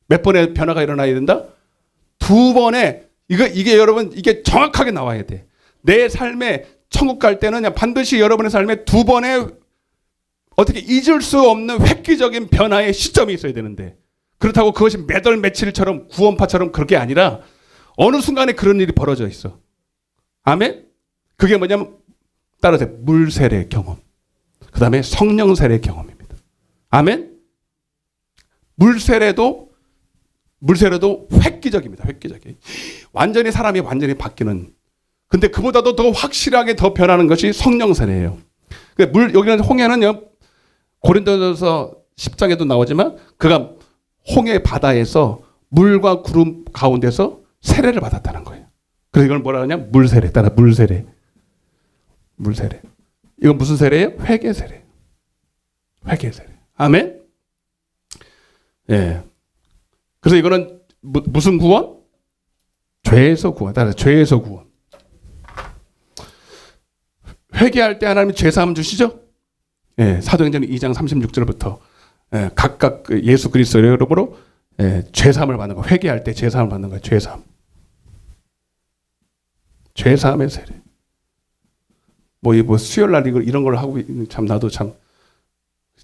몇 번의 변화가 일어나야 된다? 두 번의 이게 여러분 이게 정확하게 나와야 돼. 내 삶에 천국 갈 때는 그냥 반드시 여러분의 삶에 두 번의 어떻게 잊을 수 없는 획기적인 변화의 시점이 있어야 되는데 그렇다고 그것이 몇 월 며칠처럼 구원파처럼 그렇게 아니라 어느 순간에 그런 일이 벌어져 있어. 아멘? 그게 뭐냐면 따라서 물세례 경험. 그 다음에 성령 세례 경험입니다. 아멘? 물세례도 획기적입니다. 획기적이. 완전히 사람이 완전히 바뀌는. 근데 그보다도 더 확실하게 더 변하는 것이 성령 세례예요. 여기는 홍해는요. 고린도전서 10장에도 나오지만 그가 홍해 바다에서 물과 구름 가운데서 세례를 받았다는 거예요. 그래서 이걸 뭐라 하냐? 물세례. 따라 물세례. 물세례. 이건 무슨 세례예요? 회개 세례. 회개 세례. 아멘? 예. 그래서 이거는 무슨 구원? 죄에서 구원. 따라서 죄에서 구원. 회개할 때 하나님이 죄 사함 주시죠? 예, 사도행전 2장 36절부터 예, 각각 그 예수 그리스도의 이름으로 예, 죄사함을 받는 거, 회개할 때 죄사함을 받는 거예요. 죄사함. 죄사함의 세례. 뭐 수요일 날 이런 걸 하고 있는 참 나도 참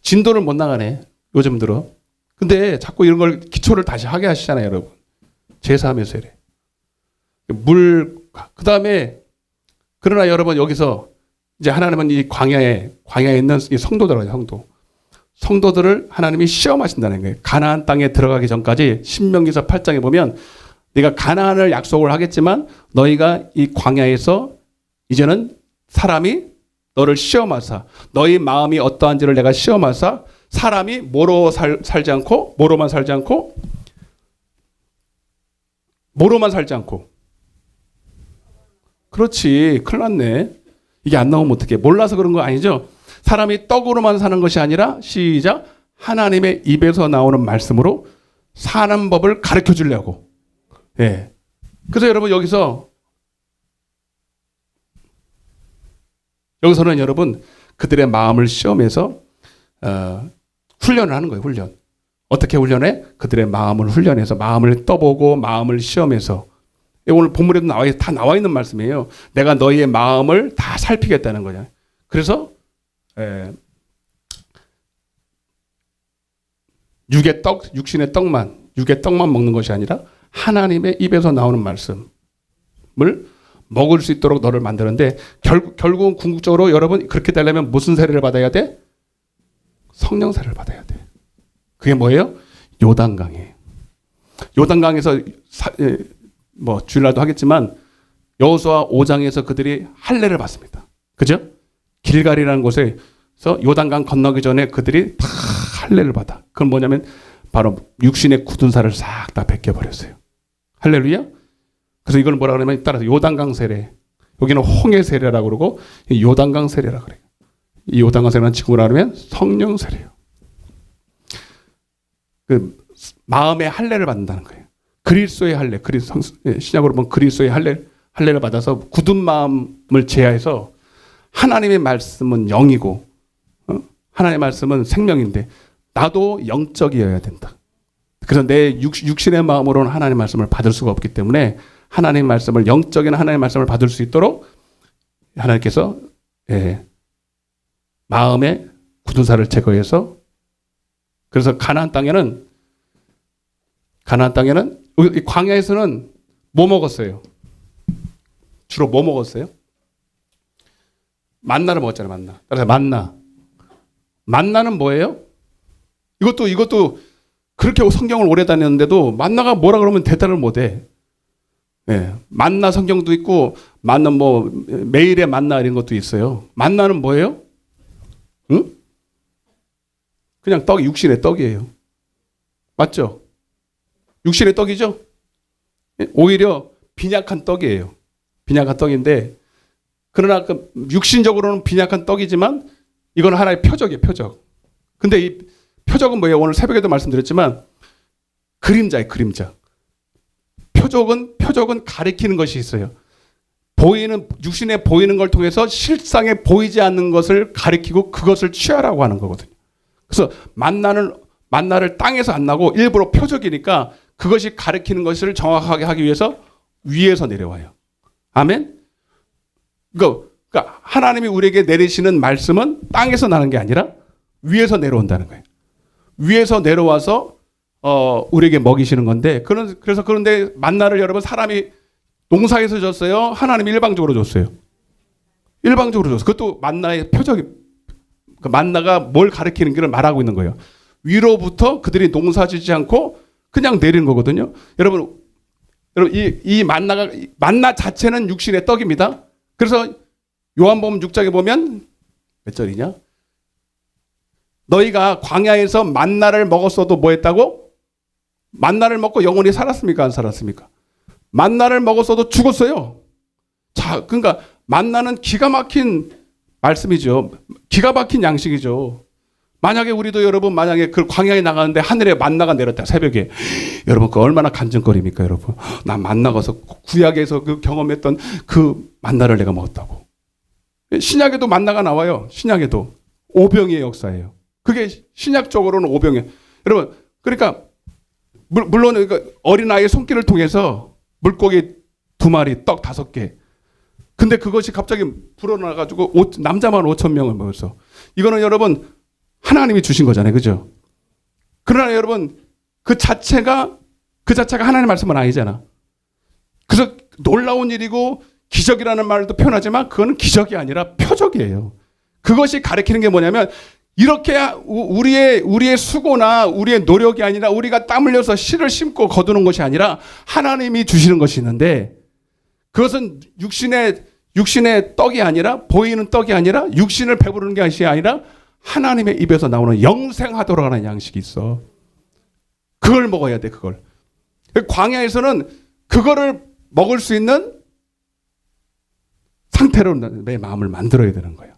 진도를 못 나가네. 요즘 들어. 근데 자꾸 이런 걸 기초를 다시 하게 하시잖아요, 여러분. 죄사함의 세례. 그다음에 그러나 여러분 여기서 이제 하나님은 이 광야에 있는 이 성도들을 하나님이 시험하신다는 거예요. 가나안 땅에 들어가기 전까지 신명기서 8장에 보면 네가 가나안을 약속을 하겠지만 너희가 이 광야에서 이제는 사람이 너를 시험하사 너희 마음이 어떠한지를 내가 시험하사 사람이 뭐로만 살지 않고 그렇지. 큰일 났네. 이게 안 나오면 어떡해. 몰라서 그런 거 아니죠? 사람이 떡으로만 사는 것이 아니라 시작 하나님의 입에서 나오는 말씀으로 사는 법을 가르쳐 주려고. 예. 그래서 여러분 여기서는 여러분 그들의 마음을 시험해서 훈련을 하는 거예요. 훈련. 어떻게 훈련해? 그들의 마음을 훈련해서 마음을 떠보고 마음을 시험해서 오늘 본문에도 다 나와 있는 말씀이에요. 내가 너희의 마음을 다 살피겠다는 거냐. 그래서 육신의 떡만 먹는 것이 아니라 하나님의 입에서 나오는 말씀을 먹을 수 있도록 너를 만드는데 결국은 궁극적으로 여러분 그렇게 되려면 무슨 세례를 받아야 돼? 성령 세례를 받아야 돼. 그게 뭐예요? 요단강이에요. 요단강에서 주일날도 하겠지만 여호수아 5장에서 그들이 할례를 받습니다. 그죠? 길갈이라는 곳에서 요단강 건너기 전에 그들이 다 할례를 받아. 그건 뭐냐면 바로 육신의 굳은 살을 싹 다 벗겨버렸어요. 할렐루야? 그래서 이걸 뭐라 그러냐면 따라서 요단강 세례. 여기는 홍해 세례라고 그러고 요단강 세례라고 그래요. 이 요단강 세례는 지금 뭐라 그러면 성령 세례예요. 그 마음의 할례를 받는다는 거예요. 그리스도의 할례, 신약으로 보면 그리스도의 할례를 받아서 굳은 마음을 제하해서 하나님의 말씀은 영이고 하나님의 말씀은 생명인데 나도 영적이어야 된다. 그래서 내 육신의 마음으로는 하나님의 말씀을 받을 수가 없기 때문에 하나님의 말씀을 영적인 하나님의 말씀을 받을 수 있도록 하나님께서 마음의 굳은 살을 제거해서 그래서 가나안 땅에는 광야에서는 뭐 먹었어요? 주로 뭐 먹었어요? 만나를 먹었잖아요. 만나. 따라서 만나는 뭐예요? 이것도 그렇게 성경을 오래 다녔는데도 만나가 뭐라 그러면 대답을 못해. 만나 성경도 있고 만나 매일의 만나 이런 것도 있어요. 만나는 뭐예요? 응? 그냥 육신의 떡이에요. 맞죠? 육신의 떡이죠? 오히려 빈약한 떡이에요. 빈약한 떡인데 그러나 육신적으로는 빈약한 떡이지만 이건 하나의 표적이에요. 표적. 근데 이 표적은 뭐예요? 오늘 새벽에도 말씀드렸지만 그림자예요. 그림자. 표적은 가리키는 것이 있어요. 육신에 보이는 걸 통해서 실상에 보이지 않는 것을 가리키고 그것을 취하라고 하는 거거든요. 그래서 만나를 땅에서 안 나고 일부러 표적이니까 그것이 가리키는 것을 정확하게 하기 위해서 위에서 내려와요. 아멘? 그러니까 하나님이 우리에게 내리시는 말씀은 땅에서 나는 게 아니라 위에서 내려온다는 거예요. 위에서 내려와서 우리에게 먹이시는 건데 그런데 만나를 여러분 사람이 농사에서 줬어요? 하나님이 일방적으로 줬어요? 일방적으로 줬어요. 그것도 만나의 표적이 만나가 뭘 가리키는지를 말하고 있는 거예요. 위로부터 그들이 농사 짓지 않고 그냥 내리는 거거든요. 여러분 이 만나 자체는 육신의 떡입니다. 그래서 요한복음 6장에 보면 몇 절이냐? 너희가 광야에서 만나를 먹었어도 뭐 했다고? 만나를 먹고 영원히 살았습니까? 안 살았습니까? 만나를 먹었어도 죽었어요. 자, 그러니까 만나는 기가 막힌 말씀이죠. 기가 막힌 양식이죠. 만약에 우리도 여러분 만약에 그 광야에 나가는데 하늘에 만나가 내렸다 새벽에 여러분 그 얼마나 간증거리입니까 여러분? 나 만나 가서 구약에서 그 경험했던 그 만나를 내가 먹었다고. 신약에도 만나가 나와요. 신약에도 오병이의 역사예요. 그게 신약적으로는 오병이에요. 여러분, 그러니까 물론 어린아이의 손길을 통해서 물고기 2마리, 떡 5개. 근데 그것이 갑자기 불어나가지고 남자만 5,000명을 먹었어. 이거는 여러분 하나님이 주신 거잖아요. 그죠? 그러나 여러분 그 자체가 하나님의 말씀은 아니잖아. 그래서 놀라운 일이고 기적이라는 말도 표현하지만 그거는 기적이 아니라 표적이에요. 그것이 가리키는 게 뭐냐면 이렇게 우리의 수고나 우리의 노력이 아니라 우리가 땀 흘려서 씨를 심고 거두는 것이 아니라 하나님이 주시는 것이 있는데 그것은 육신의 떡이 아니라 보이는 떡이 아니라 육신을 배부르는 것이 아니라 하나님의 입에서 나오는 영생하도록 하는 양식이 있어. 그걸 먹어야 돼. 그걸. 광야에서는 그거를 먹을 수 있는 상태로 내 마음을 만들어야 되는 거예요.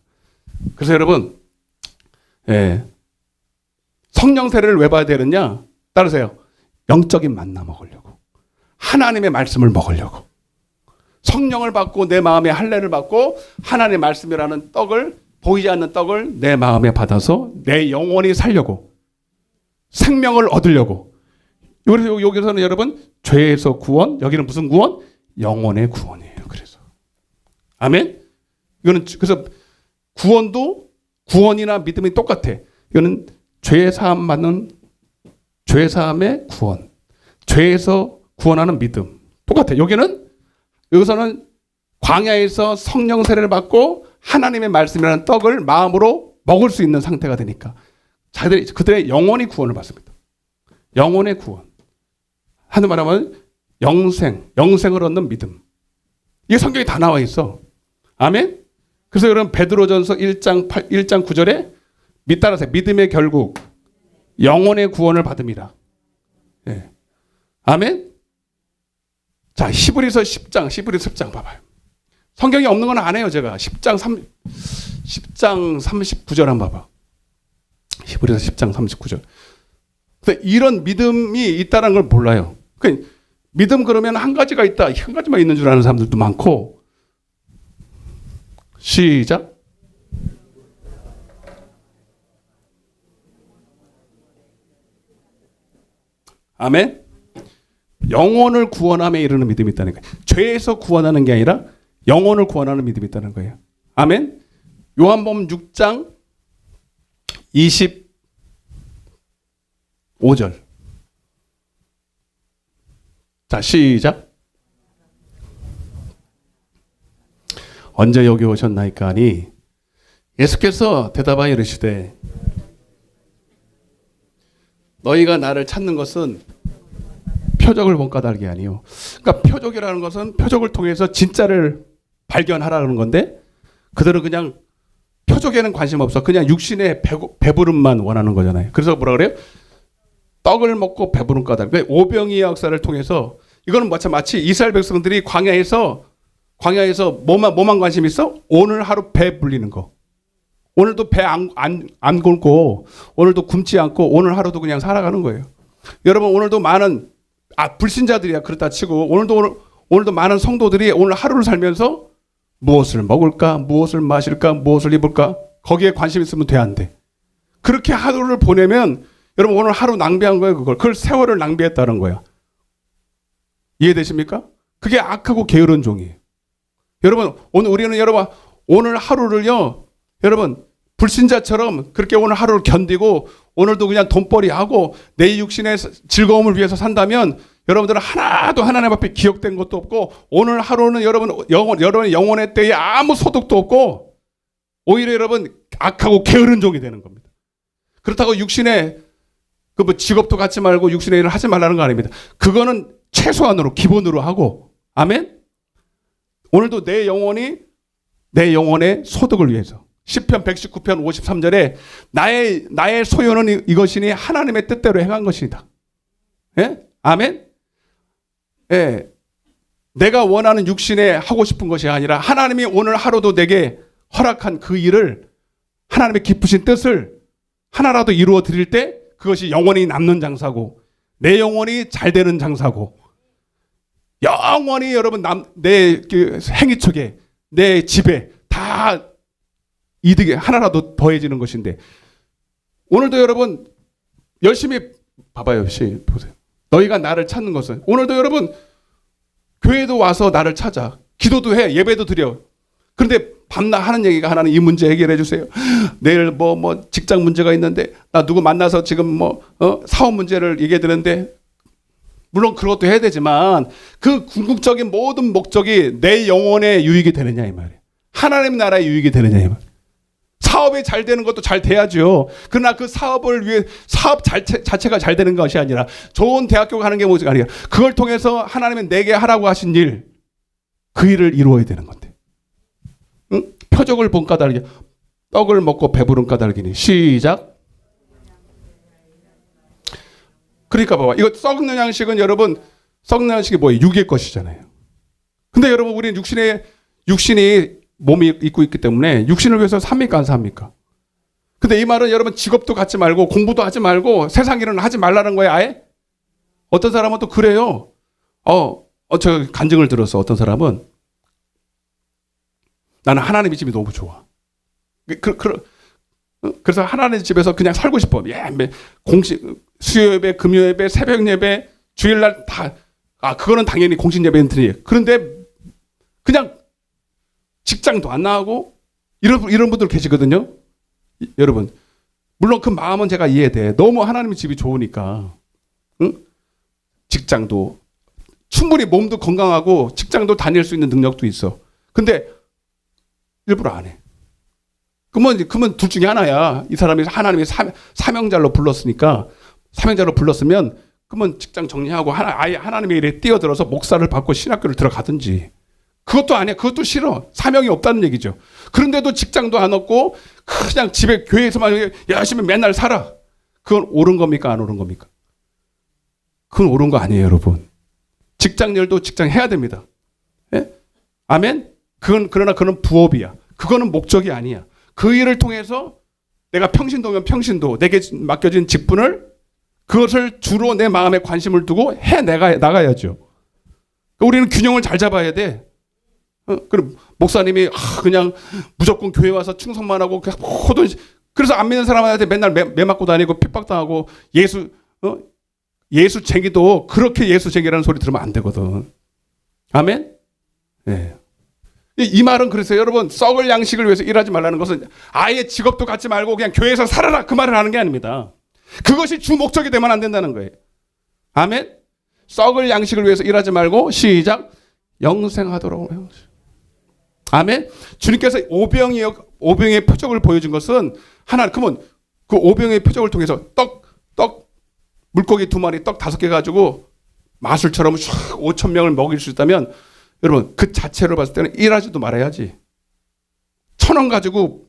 그래서 여러분 성령 세례를 왜 받아야 되느냐? 따르세요. 영적인 만나 먹으려고. 하나님의 말씀을 먹으려고. 성령을 받고 내 마음에 할례를 받고 하나님의 말씀이라는 떡을 보이지 않는 떡을 내 마음에 받아서 내 영혼이 살려고 생명을 얻으려고. 그래서 여기서는 여러분 죄에서 구원, 여기는 무슨 구원? 영혼의 구원이에요. 그래서 아멘. 이거는 그래서 구원도 구원이나 믿음이 똑같아. 이거는 죄 사함 받는 죄 사함의 구원, 죄에서 구원하는 믿음 똑같아. 여기서는 광야에서 성령 세례를 받고 하나님의 말씀이라는 떡을 마음으로 먹을 수 있는 상태가 되니까 그들의 영혼이 구원을 받습니다. 영혼의 구원. 하는 말하면 영생을 얻는 믿음. 이게 성경에 다 나와 있어. 아멘. 그래서 여러분 베드로전서 1장 9절에 따라서 믿음의 결국 영혼의 구원을 받음이라. 예. 아멘. 자, 히브리서 10장 봐봐요. 성경에 없는 건 안 해요, 제가. 10장 39절 한번 봐봐. 히브리서 10장 39절. 근데 이런 믿음이 있다는 걸 몰라요. 그러니까 믿음 그러면 한 가지가 있다. 한 가지만 있는 줄 아는 사람들도 많고. 시작. 아멘. 영혼을 구원함에 이르는 믿음이 있다는 거예요. 죄에서 구원하는 게 아니라 영혼을 구원하는 믿음이 있다는 거예요. 아멘. 요한복음 6장 25절. 자, 시작. 언제 여기 오셨나이까 하니 예수께서 대답하여 이르시되 너희가 나를 찾는 것은 표적을 본 까닭이 아니요. 그러니까 표적이라는 것은 표적을 통해서 진짜를 발견하라는 건데 그들은 그냥 표적에는 관심 없어. 그냥 육신의 배부름만 원하는 거잖아요. 그래서 뭐라 그래요? 떡을 먹고 배부른 까닭. 오병이의 역사를 통해서 이거는 마치 이스라엘 백성들이 광야에서 뭐만 관심 있어? 오늘 하루 배 불리는 거. 오늘도 배 안 굶고 오늘도 굶지 않고 오늘 하루도 그냥 살아가는 거예요. 여러분 오늘도 많은 불신자들이야 그렇다 치고 오늘도 많은 성도들이 오늘 하루를 살면서 무엇을 먹을까, 무엇을 마실까, 무엇을 입을까 거기에 관심 있으면 돼 안 돼? 그렇게 하루를 보내면 여러분 오늘 하루 낭비한 거예요. 그걸 세월을 낭비했다는 거야. 이해되십니까? 그게 악하고 게으른 종이에요. 여러분 우리는 오늘 하루를요. 여러분 불신자처럼 그렇게 오늘 하루를 견디고 오늘도 그냥 돈벌이 하고 내 육신의 즐거움을 위해서 산다면 여러분들은 하나도 하나님 앞에 기억된 것도 없고 오늘 하루는 여러분의 영혼의 때에 아무 소득도 없고 오히려 여러분 악하고 게으른 종이 되는 겁니다. 그렇다고 육신의 직업도 갖지 말고 육신의 일을 하지 말라는 거 아닙니다. 그거는 최소한으로 기본으로 하고 아멘. 오늘도 내 영혼의 소득을 위해서 시편 119편 53절에 나의 소유는 이것이니 하나님의 뜻대로 행한 것이다. 예? 아멘. 예. 내가 원하는 육신에 하고 싶은 것이 아니라 하나님이 오늘 하루도 내게 허락한 그 일을 하나님의 기쁘신 뜻을 하나라도 이루어 드릴 때 그것이 영원히 남는 장사고 내 영혼이 잘 되는 장사고 영원히 여러분 내 행위처에 내 집에 다 이득이 하나라도 더해지는 것인데 오늘도 여러분 열심히 봐봐요. 보세요. 너희가 나를 찾는 것은 오늘도 여러분 교회도 와서 나를 찾아 기도도 해 예배도 드려. 그런데 밤낮 하는 얘기가 하나는 이 문제 해결해 주세요. 내일 뭐 직장 문제가 있는데 나 누구 만나서 지금 사업 문제를 얘기해 드는데 물론 그것도 해야 되지만 그 궁극적인 모든 목적이 내 영혼의 유익이 되느냐 이 말이에요. 하나님 나라의 유익이 되느냐 이 말이에요. 사업이 잘 되는 것도 잘 돼야죠. 그러나 그 사업을 위해 사업 자체가 잘 되는 것이 아니라 좋은 대학교 가는 게 뭐가 아니라 그걸 통해서 하나님이 내게 하라고 하신 일, 그 일을 이루어야 되는 건데. 응? 표적을 본 까닭이 떡을 먹고 배부른 까닭이니. 시작. 그러니까 봐봐. 이거 썩는 양식은 여러분 썩는 양식이 뭐예요? 육의 것이잖아요. 근데 여러분 우리는 육신이 몸이 입고 있기 때문에 육신을 위해서 삽니까 안 삽니까? 근데 이 말은 여러분 직업도 갖지 말고 공부도 하지 말고 세상 일은 하지 말라는 거예요 아예? 어떤 사람은 또 그래요. 저 간증을 들어서 어떤 사람은 나는 하나님의 집이 너무 좋아. 그래서 하나님의 집에서 그냥 살고 싶어. 공식 수요 예배, 금요 예배, 새벽 예배, 주일날 다 그거는 당연히 공식 예배는 드려요. 그런데 그냥 직장도 안 나가고 이런 분들 계시거든요. 여러분 물론 그 마음은 제가 이해돼. 너무 하나님의 집이 좋으니까 응? 직장도 충분히 몸도 건강하고 직장도 다닐 수 있는 능력도 있어. 근데 일부러 안 해. 그러면 둘 중에 하나야. 이 사람이 하나님의 사명자로 불렀으니까 사명자로 불렀으면 그러면 직장 정리하고 아예 하나님의 일에 뛰어들어서 목사를 받고 신학교를 들어가든지. 그것도 아니야. 그것도 싫어. 사명이 없다는 얘기죠. 그런데도 직장도 안 얻고 그냥 집에 교회에서만 열심히 맨날 살아. 그건 옳은 겁니까? 안 옳은 겁니까? 그건 옳은 거 아니에요, 여러분. 직장일도 직장 해야 됩니다. 예? 아멘? 그러나 그건 부업이야. 그거는 목적이 아니야. 그 일을 통해서 내가 평신도면 평신도, 내게 맡겨진 직분을 그것을 주로 내 마음에 관심을 두고 나가야죠. 우리는 균형을 잘 잡아야 돼. 그럼 목사님이 그냥 무조건 교회 와서 충성만 하고 그냥 모든 그래서 안 믿는 사람한테 맨날 매 맞고 다니고 핍박당하고 예수쟁이도 그렇게 예수쟁이라는 소리 들으면 안 되거든. 아멘? 네. 이 말은 그래서 여러분 썩을 양식을 위해서 일하지 말라는 것은 아예 직업도 갖지 말고 그냥 교회에서 살아라 그 말을 하는 게 아닙니다. 그것이 주 목적이 되면 안 된다는 거예요. 아멘? 썩을 양식을 위해서 일하지 말고 시작 영생하도록. 아멘? 주님께서 오병의 표적을 보여준 것은 그러면 그 오병의 표적을 통해서 떡 물고기 2마리 떡 5개 가지고 마술처럼 5,000명을 먹일 수 있다면 여러분 그 자체로 봤을 때는 일하지도 말아야지. 1,000원 가지고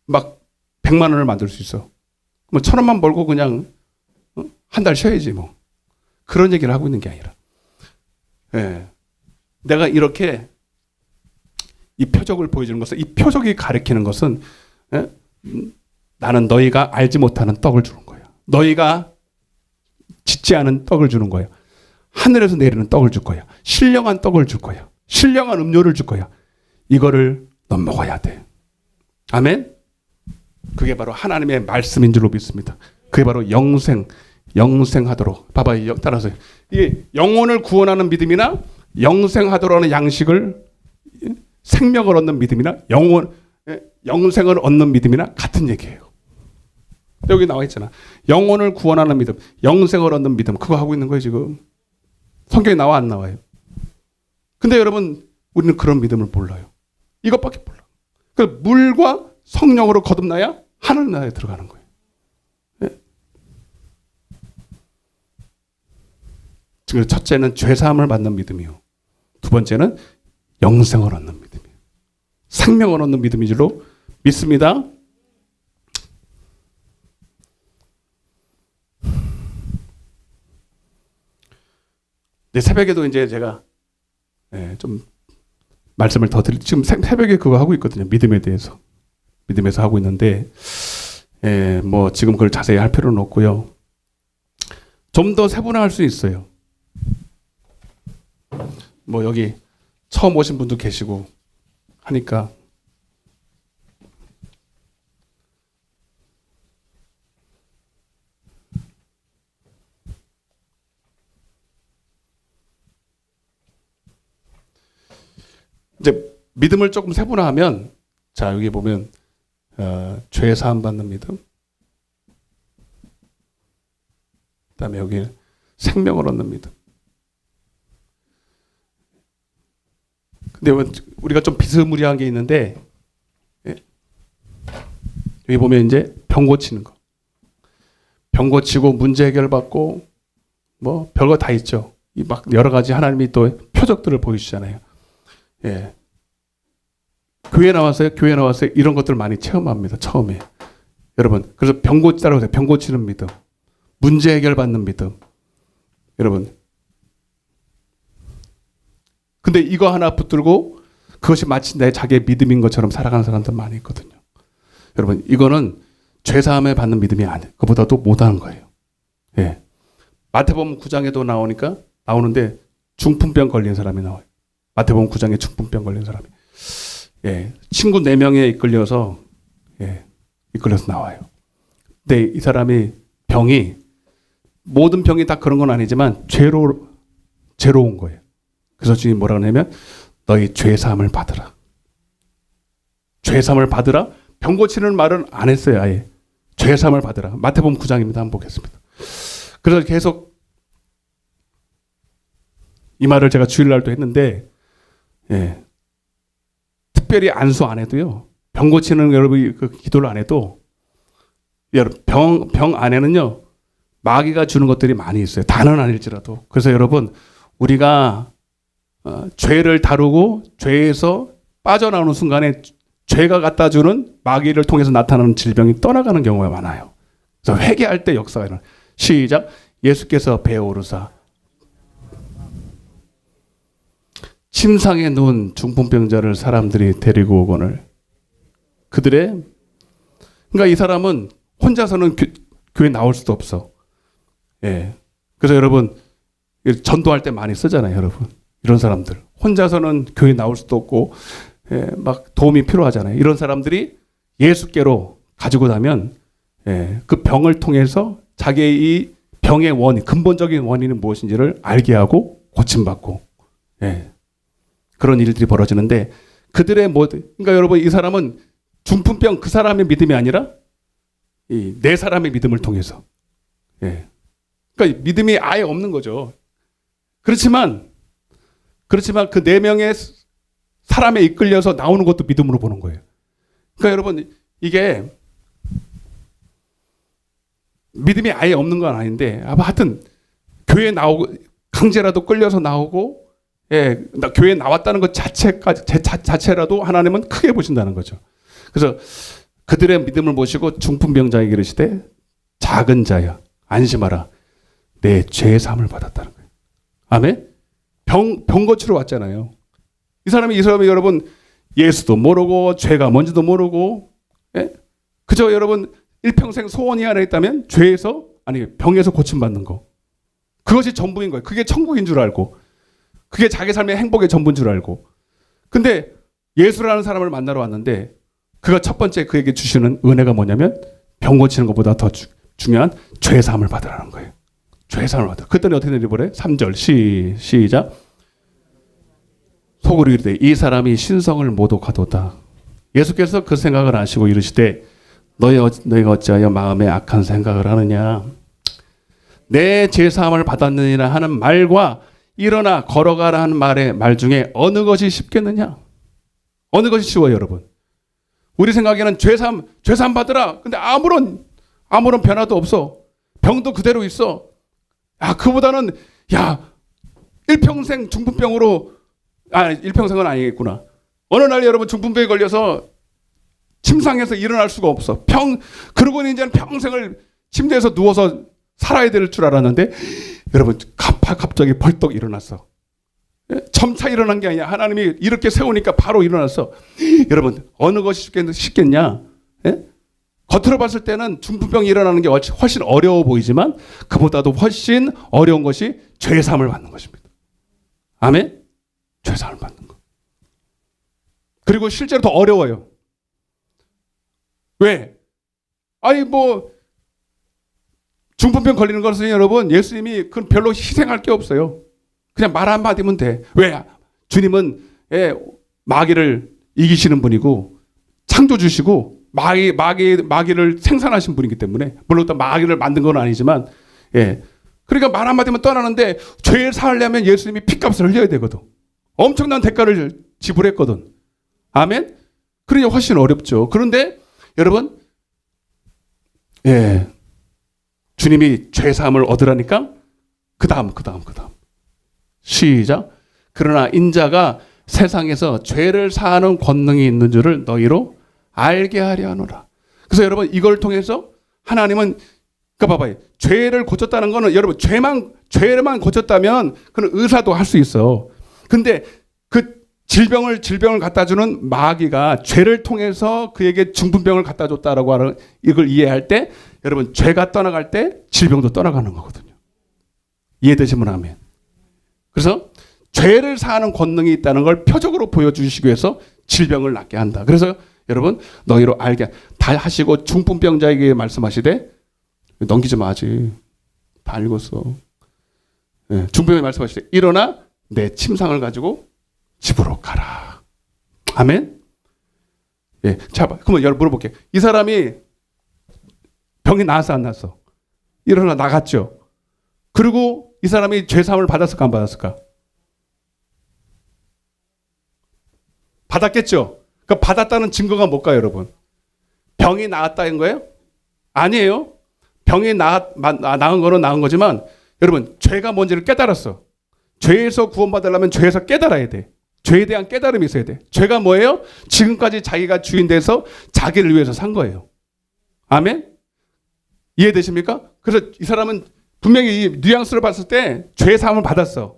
막 100만 원을 만들 수 있어. 뭐 1,000원만 벌고 그냥 한 달 쉬어야지 뭐. 그런 얘기를 하고 있는 게 아니라. 예. 내가 이렇게 이 표적을 보여주는 것은 이 표적이 가리키는 것은 나는 너희가 알지 못하는 떡을 주는 거야. 너희가 짓지 않은 떡을 주는 거야. 하늘에서 내리는 떡을 줄 거야. 신령한 떡을 줄 거야. 신령한 음료를 줄 거야. 이거를 넌 먹어야 돼. 아멘? 그게 바로 하나님의 말씀인 줄로 믿습니다. 그게 바로 영생하도록. 봐봐요. 따라서 이게 영혼을 구원하는 믿음이나 영생하도록 하는 양식을 생명을 얻는 믿음이나 영생을 얻는 믿음이나 같은 얘기예요. 여기 나와 있잖아. 영혼을 구원하는 믿음, 영생을 얻는 믿음. 그거 하고 있는 거예요 지금. 성경에 나와 안 나와요. 근데 여러분 우리는 그런 믿음을 몰라요. 이것밖에 몰라. 그 물과 성령으로 거듭나야 하늘 나라에 들어가는 거예요. 네? 첫째는 죄사함을 받는 믿음이요. 두 번째는 영생을 얻는 믿음이에요. 생명을 얻는 믿음인 줄로 믿습니다. 네, 새벽에도 이제 제가 좀 말씀을 더 지금 새벽에 그거 하고 있거든요. 믿음에 대해서. 믿음에서 하고 있는데 뭐 지금 그걸 자세히 할 필요는 없고요. 좀 더 세분화할 수 있어요. 뭐 여기 처음 오신 분도 계시고 하니까 이제 믿음을 조금 세분화하면, 자 여기 보면 죄 사함 받는 믿음, 그다음에 여기 생명을 얻는 믿음. 근데 우리가 좀 비스무리한 게 있는데, 여기 보면 이제 병 고치는 거, 병 고치고 문제 해결 받고 뭐 별거 다 있죠. 이 막 여러 가지 하나님이 또 표적들을 보여주잖아요. 예. 교회 나왔어요. 이런 것들 많이 체험합니다. 처음에. 여러분, 그래서 병 고치라고 해서 병 고치는 믿음, 문제 해결 받는 믿음. 여러분. 근데 이거 하나 붙들고 그것이 마치 내 자기의 믿음인 것처럼 살아가는 사람들 많이 있거든요. 여러분, 이거는 죄사함을 받는 믿음이 아니에요. 그보다도 못하는 거예요. 예. 마태복음 9장에도 나오는데 중풍병 걸린 사람이 나와요. 마태복음 9장에 중풍병 걸린 사람이. 예. 친구 4명에 이끌려서 나와요. 근데 이 사람이 모든 병이 다 그런 건 아니지만 죄로운 거예요. 그래서 주님 뭐라고 하냐면 너희 죄사함을 받으라. 죄사함을 받으라. 병 고치는 말은 안 했어요. 아예. 죄사함을 받으라. 마태복음 9장입니다. 한번 보겠습니다. 그래서 계속 이 말을 제가 주일날도 했는데, 예. 특별히 안수 안 해도요. 병 고치는 여러분 그 기도를 안 해도 여러분 병 안에는요 마귀가 주는 것들이 많이 있어요. 다는 아닐지라도. 그래서 여러분 우리가 죄를 다루고 죄에서 빠져나오는 순간에 죄가 갖다 주는 마귀를 통해서 나타나는 질병이 떠나가는 경우가 많아요. 그래서 회개할 때 역사가 일어나요. 시작. 예수께서 배에 오르사 침상에 누운 중풍병자를 사람들이 데리고 오거늘 그러니까 이 사람은 혼자서는 교회 나올 수도 없어. 예. 그래서 여러분 전도할 때 많이 쓰잖아요, 여러분. 이런 사람들 혼자서는 교회 나올 수도 없고, 예, 막 도움이 필요하잖아요. 이런 사람들이 예수께로 가지고 나면, 예, 그 병을 통해서 자기의 이 병의 근본적인 원인은 무엇인지를 알게 하고 고침받고, 예, 그런 일들이 벌어지는데 그러니까 여러분 이 사람은 중풍병 그 사람의 믿음이 아니라 이 네 사람의 믿음을 통해서, 예, 그러니까 믿음이 아예 없는 거죠. 그렇지만 그 4명의 사람에 이끌려서 나오는 것도 믿음으로 보는 거예요. 그러니까 여러분 이게 믿음이 아예 없는 건 아닌데 하여튼 교회에 나오고 강제라도 끌려서 나오고, 예, 교회에 나왔다는 것 자체라도 하나님은 크게 보신다는 거죠. 그래서 그들의 믿음을 모시고 중풍병자에게 이르시되 작은 자야 안심하라 내 죄 사함을 받았다는 거예요. 아멘. 병 고치러 왔잖아요. 이 사람이 여러분 예수도 모르고 죄가 뭔지도 모르고, 예? 그저 여러분 일평생 소원이 하나 있다면 병에서 고침받는 거. 그것이 전부인 거예요. 그게 천국인 줄 알고 그게 자기 삶의 행복의 전부인 줄 알고. 근데 예수라는 사람을 만나러 왔는데 그가 첫 번째 그에게 주시는 은혜가 뭐냐면 병 고치는 것보다 더 중요한 죄 사함을 받으라는 거예요. 죄 사함을 받으라. 그랬더니 어떻게 내려버려요? 3절 시작. 속으로 이르되 이 사람이 신성을 모독하도다. 예수께서 그 생각을 아시고 이르시되 너희가 어찌하여 마음에 악한 생각을 하느냐. 내 죄 사함을 받았느니라 하는 말과 일어나 걸어가라 하는 말 중에 어느 것이 쉽겠느냐? 어느 것이 쉬워요, 여러분? 우리 생각에는 죄 사함 받으라. 근데 아무런 변화도 없어. 병도 그대로 있어. 그보다는 일평생 중풍병으로, 일평생은 아니겠구나. 어느 날 여러분 중풍병에 걸려서 침상에서 일어날 수가 없어. 그러고는 이제는 평생을 침대에서 누워서 살아야 될 줄 알았는데 여러분 갑자기 벌떡 일어났어. 점차 일어난 게 아니야. 하나님이 이렇게 세우니까 바로 일어났어. 여러분 어느 것이 쉽겠냐? 예? 겉으로 봤을 때는 중풍병이 일어나는 게 훨씬 어려워 보이지만 그보다도 훨씬 어려운 것이 죄사함을 받는 것입니다. 아멘? 죄사함을 받는 것. 그리고 실제로 더 어려워요. 왜? 중풍병 걸리는 것은 여러분 예수님이 그건 별로 희생할 게 없어요. 그냥 말 한마디면 돼. 왜? 주님은 마귀를 이기시는 분이고 창조주시고 마귀를 생산하신 분이기 때문에, 물론 또 마귀를 만든 건 아니지만, 예. 그러니까 말 한마디면 떠나는데 죄를 사하려면 예수님이 피값을 흘려야 되거든. 엄청난 대가를 지불했거든. 아멘? 그러니 훨씬 어렵죠. 그런데 여러분, 예. 주님이 죄사함을 얻으라니까 그 다음. 시작. 그러나 인자가 세상에서 죄를 사하는 권능이 있는 줄을 너희로 알게 하려 하노라. 그래서 여러분, 이걸 통해서 하나님은, 그러니까 봐봐요. 죄를 고쳤다는 거는, 여러분, 죄만 고쳤다면 그는 의사도 할 수 있어. 근데 그 질병을 갖다 주는 마귀가 죄를 통해서 그에게 중풍병을 갖다 줬다라고 하는 이걸 이해할 때, 여러분, 죄가 떠나갈 때 질병도 떠나가는 거거든요. 이해되시면 아멘. 그래서 죄를 사하는 권능이 있다는 걸 표적으로 보여주시기 위해서 질병을 낫게 한다. 그래서 여러분, 너희로 알게 다 하시고 중풍병자에게 말씀하시되, 넘기지 마지. 다 읽었어. 예, 중풍병에 말씀하시되, 일어나 내 침상을 가지고 집으로 가라. 아멘. 예, 자, 그러면 여러분 물어볼게요. 이 사람이 병이 나았어, 안 나았어? 일어나 나갔죠. 그리고 이 사람이 죄사함을 받았을까, 안 받았을까? 받았겠죠. 그 받았다는 증거가 뭘까요, 여러분? 병이 나았다는 거예요? 아니에요. 병이 나은 거는 나은 거지만, 여러분, 죄가 뭔지를 깨달았어. 죄에서 구원받으려면 죄에서 깨달아야 돼. 죄에 대한 깨달음이 있어야 돼. 죄가 뭐예요? 지금까지 자기가 주인 돼서 자기를 위해서 산 거예요. 아멘? 이해되십니까? 그래서 이 사람은 분명히 이 뉘앙스를 봤을 때 죄 사함을 받았어.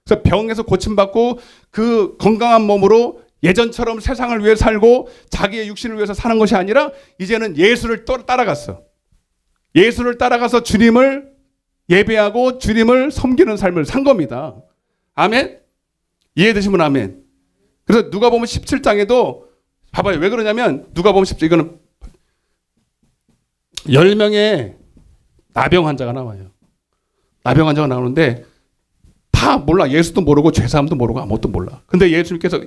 그래서 병에서 고침받고 그 건강한 몸으로 예전처럼 세상을 위해 살고 자기의 육신을 위해서 사는 것이 아니라 이제는 예수를 따라갔어. 예수를 따라가서 주님을 예배하고 주님을 섬기는 삶을 산 겁니다. 아멘? 이해되시면 아멘. 그래서 누가복음 17장에도 봐봐요. 왜 그러냐면 누가복음 17장 이거는 10명의 나병 환자가 나와요. 나병 환자가 나오는데 다 몰라. 예수도 모르고 죄사함도 모르고 아무것도 몰라. 근데 예수님께서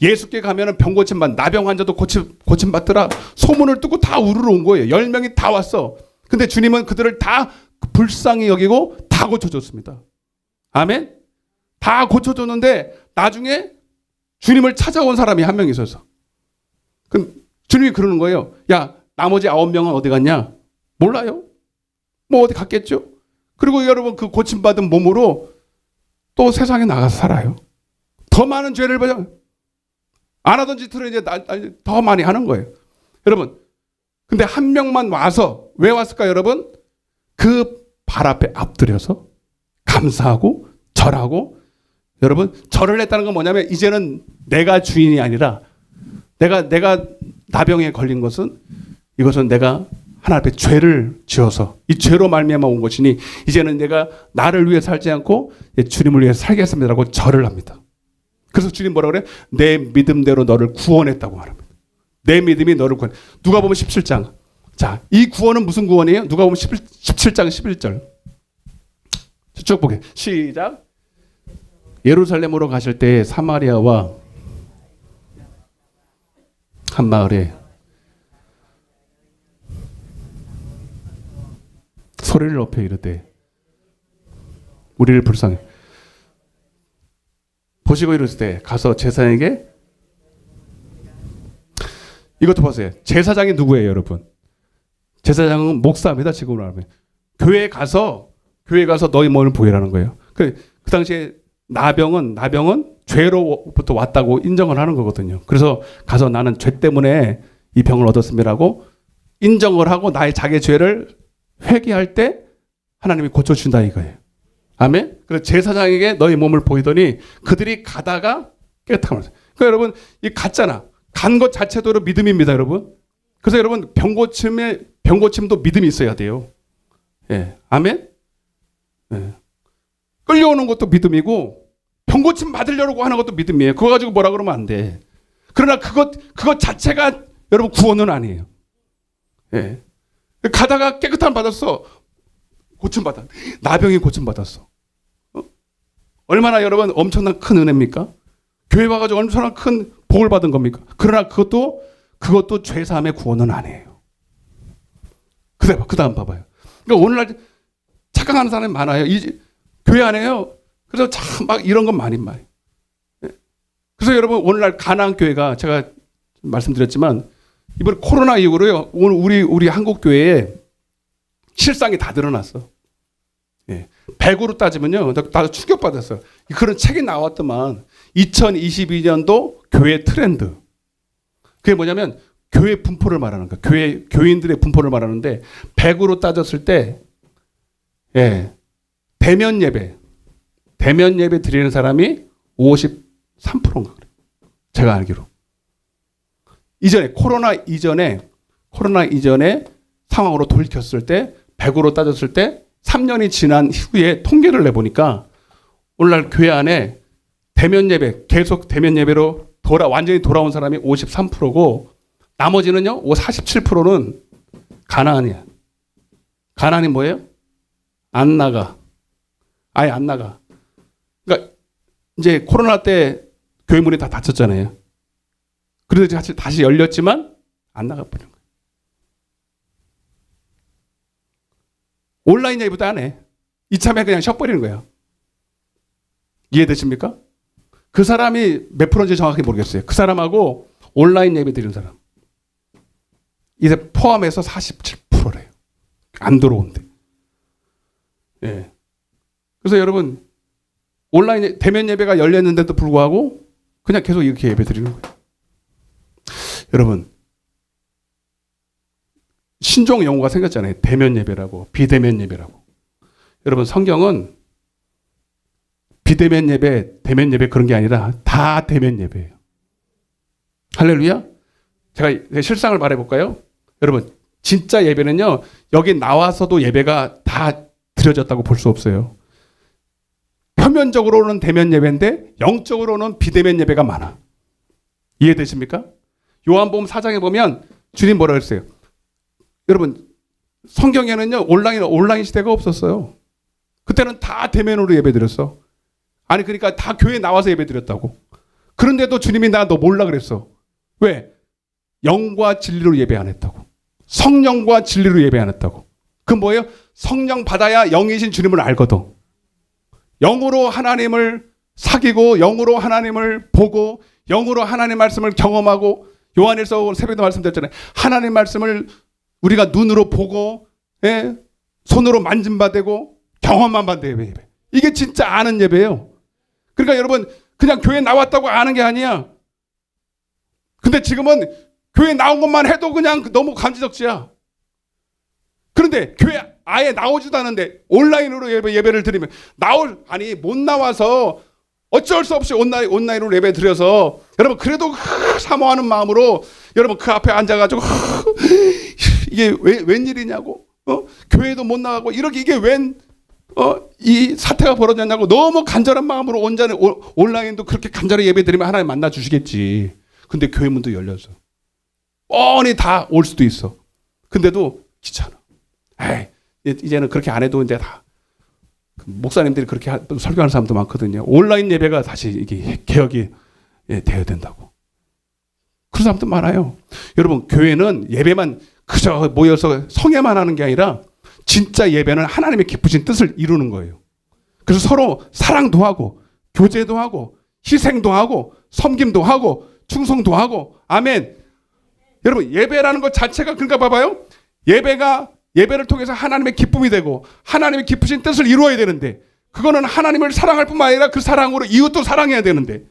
예수께 가면은 병 고침받, 나병 환자도 고침받더라. 소문을 듣고 다 우르르 온 거예요. 10명이 다 왔어. 근데 주님은 그들을 다 불쌍히 여기고 다 고쳐줬습니다. 아멘? 다 고쳐줬는데 나중에 주님을 찾아온 사람이 한 명 있어서. 그럼 주님이 그러는 거예요. 야, 나머지 9명은 어디 갔냐? 몰라요. 뭐 어디 갔겠죠? 그리고 여러분 그 고침받은 몸으로 또 세상에 나가서 살아요. 더 많은 죄를 안 하던 짓을 이제 더 많이 하는 거예요. 여러분, 근데 한 명만 와서, 왜 왔을까 여러분? 그 발 앞에 엎드려서 감사하고 절하고, 여러분 절을 했다는 건 뭐냐면 이제는 내가 주인이 아니라 내가 나병에 걸린 것은, 이것은 내가 하나님 앞에 죄를 지어서 이 죄로 말미암아 온 것이니 이제는 내가 나를 위해 살지 않고 주님을 위해 살겠습니다라고 절을 합니다. 그래서 주님 뭐라 그래? 내 믿음대로 너를 구원했다고 말합니다. 내 믿음이 너를 구원. 누가복음 17장. 자, 이 구원은 무슨 구원이에요? 누가복음 17장 11절. 쭉 보게. 시작. 예루살렘으로 가실 때 사마리아와 한 마을에 소리를 높여 이르되 우리를 불쌍해 보시고 이르시되 가서 제사장에게, 이것도 보세요. 제사장이 누구예요, 여러분? 제사장은 목사입니다. 지금으로 하면 교회에 가서 너희 몸을 보이라는 거예요. 그 당시에 나병은 죄로부터 왔다고 인정을 하는 거거든요. 그래서 가서 나는 죄 때문에 이 병을 얻었음이라고 인정을 하고 나의 자기 죄를 회개할 때 하나님이 고쳐준다 이거예요. 아멘? 그래서 제사장에게 너희 몸을 보이더니 그들이 가다가 깨끗하게 말했어요. 그러니까 여러분, 이 갔잖아. 간 것 자체도 믿음입니다, 여러분. 그래서 여러분, 병고침도 믿음이 있어야 돼요. 예. 아멘? 예. 끌려오는 것도 믿음이고 병고침 받으려고 하는 것도 믿음이에요. 그거 가지고 뭐라 그러면 안 돼. 그러나 그것 자체가 여러분 구원은 아니에요. 예. 가다가 깨끗함 받았어. 고침받아. 나병이 고침받았어. 얼마나 여러분 엄청난 큰 은혜입니까? 교회 와가지고 엄청난 큰 복을 받은 겁니까? 그러나 그것도 죄사함의 구원은 아니에요. 그 다음 봐봐요. 그러니까 오늘날 착각하는 사람이 많아요. 교회 안에요. 그래서 참 막 이런 건 많이 말이에요. 그래서 여러분 오늘날 가나안 교회가 제가 말씀드렸지만 이번 코로나 이후로요. 오늘 우리 한국 교회에 실상이 다 드러났어. 예. 100으로 따지면요. 나도 충격받았어요. 그런 책이 나왔더만 2022년도 교회 트렌드. 그게 뭐냐면 교회 분포를 말하는 거야. 교인들의 분포를 말하는데 100으로 따졌을 때 예. 대면 예배 드리는 사람이 53%인가 그래요. 제가 알기로. 코로나 이전에 상황으로 돌이켰을 때 100으로 따졌을 때 3년이 지난 후에 통계를 내보니까 오늘날 교회 안에 계속 대면 예배로 완전히 돌아온 사람이 53%고 나머지는요, 47%는 가나안이야. 가나안이 뭐예요? 안 나가. 아예 안 나가. 그러니까 이제 코로나 때 교회 문이 다 닫혔잖아요. 그래서 다시 열렸지만 안 나가버린 거예요. 온라인 예배도 안 해. 이참에 그냥 쉬어버리는 거예요. 이해되십니까? 그 사람이 몇 프로인지 정확히 모르겠어요. 그 사람하고 온라인 예배 드리는 사람. 이제 포함해서 47%래요. 안 들어온대. 예. 그래서 여러분, 온라인, 대면 예배가 열렸는데도 불구하고 그냥 계속 이렇게 예배 드리는 거예요. 여러분, 신종 용어가 생겼잖아요. 대면 예배라고, 비대면 예배라고. 여러분, 성경은 비대면 예배, 대면 예배 그런 게 아니라 다 대면 예배예요. 할렐루야? 제가 실상을 말해볼까요? 여러분, 진짜 예배는요, 여기 나와서도 예배가 다 드려졌다고 볼 수 없어요. 표면적으로는 대면 예배인데 영적으로는 비대면 예배가 많아. 이해되십니까? 요한복음 4장에 보면 주님 뭐라 그랬어요? 여러분, 성경에는요, 온라인 시대가 없었어요. 그때는 다 대면으로 예배 드렸어. 아니, 그러니까 다 교회에 나와서 예배 드렸다고. 그런데도 주님이 너 몰라 그랬어. 왜? 영과 진리로 예배 안 했다고. 성령과 진리로 예배 안 했다고. 그 뭐예요? 성령 받아야 영이신 주님을 알거든. 영으로 하나님을 사귀고 영으로 하나님을 보고 영으로 하나님 말씀을 경험하고 요한일서 새벽에 말씀드렸잖아요. 하나님 말씀을 우리가 눈으로 보고 예? 손으로 만짐받고 경험만 받는 예배. 이게 진짜 아는 예배예요. 그러니까 여러분 그냥 교회 나왔다고 아는 게 아니야. 근데 지금은 교회 나온 것만 해도 그냥 너무 감지덕지야. 그런데 교회 아예 나오지도 않은데 온라인으로 예배를 드리면 못 나와서 어쩔 수 없이 온라인으로 예배 드려서 여러분 그래도 사모하는 마음으로 여러분 그 앞에 앉아가지고 이게 웬일이냐고 교회도 못 나가고 이렇게 이게 이 사태가 벌어졌냐고 너무 간절한 마음으로 온라인도 그렇게 간절히 예배 드리면 하나님 만나 주시겠지. 근데 교회 문도 열려서 뻔히 다 올 수도 있어. 근데도 귀찮아. 이제는 그렇게 안 해도 이제 다 목사님들이 그렇게 설교하는 사람도 많거든요. 온라인 예배가 다시 이게 개혁이 되어야 된다고. 그런 사람도 많아요. 여러분 교회는 예배만 그저 모여서 성회만 하는 게 아니라 진짜 예배는 하나님의 기쁘신 뜻을 이루는 거예요. 그래서 서로 사랑도 하고 교제도 하고 희생도 하고 섬김도 하고 충성도 하고 아멘. 여러분 예배라는 것 자체가 그러니까 봐봐요. 예배를 통해서 하나님의 기쁨이 되고 하나님의 기쁘신 뜻을 이루어야 되는데 그거는 하나님을 사랑할 뿐만 아니라 그 사랑으로 이웃도 사랑해야 되는데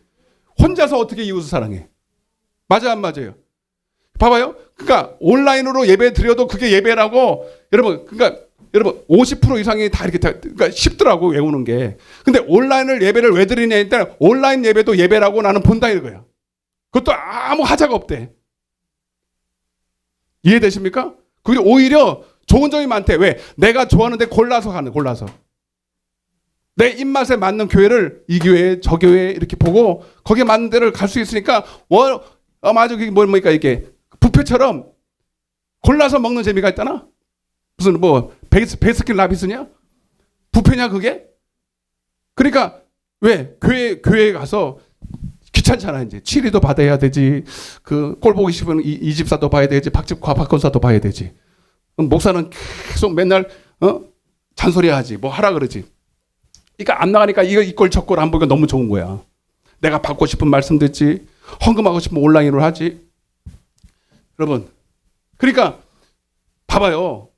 혼자서 어떻게 이웃을 사랑해? 맞아 안 맞아요? 봐봐요. 그러니까 온라인으로 예배 드려도 그게 예배라고 여러분 50% 이상이 다 이렇게 그러니까 쉽더라고 외우는 게. 근데 온라인을 예배를 왜 드리냐 일단 온라인 예배도 예배라고 나는 본다 이거야. 그것도 아무 하자가 없대. 이해되십니까? 그게 오히려 좋은 점이 많대. 왜? 내가 좋아하는데 골라서. 내 입맛에 맞는 교회를 이 교회, 저 교회 이렇게 보고 거기에 맞는 데를 갈 수 있으니까 맞아. 그게 뭡니까 이게 뷔페처럼 골라서 먹는 재미가 있다나? 무슨 베스킨 라빈스냐? 뷔페냐 그게? 그러니까 왜? 교회에 가서 귀찮잖아. 이제 치리도 받아야 되지. 그 꼴 보기 싶으면 이 집사도 봐야 되지. 박건사도 봐야 되지. 목사는 계속 맨날 잔소리하지. 뭐 하라 그러지. 그러니까 안 나가니까 이 꼴 저 꼴 안 보기가 너무 좋은 거야. 내가 받고 싶은 말씀 듣지. 헌금하고 싶으면 온라인으로 하지. 여러분, 그러니까 봐봐요.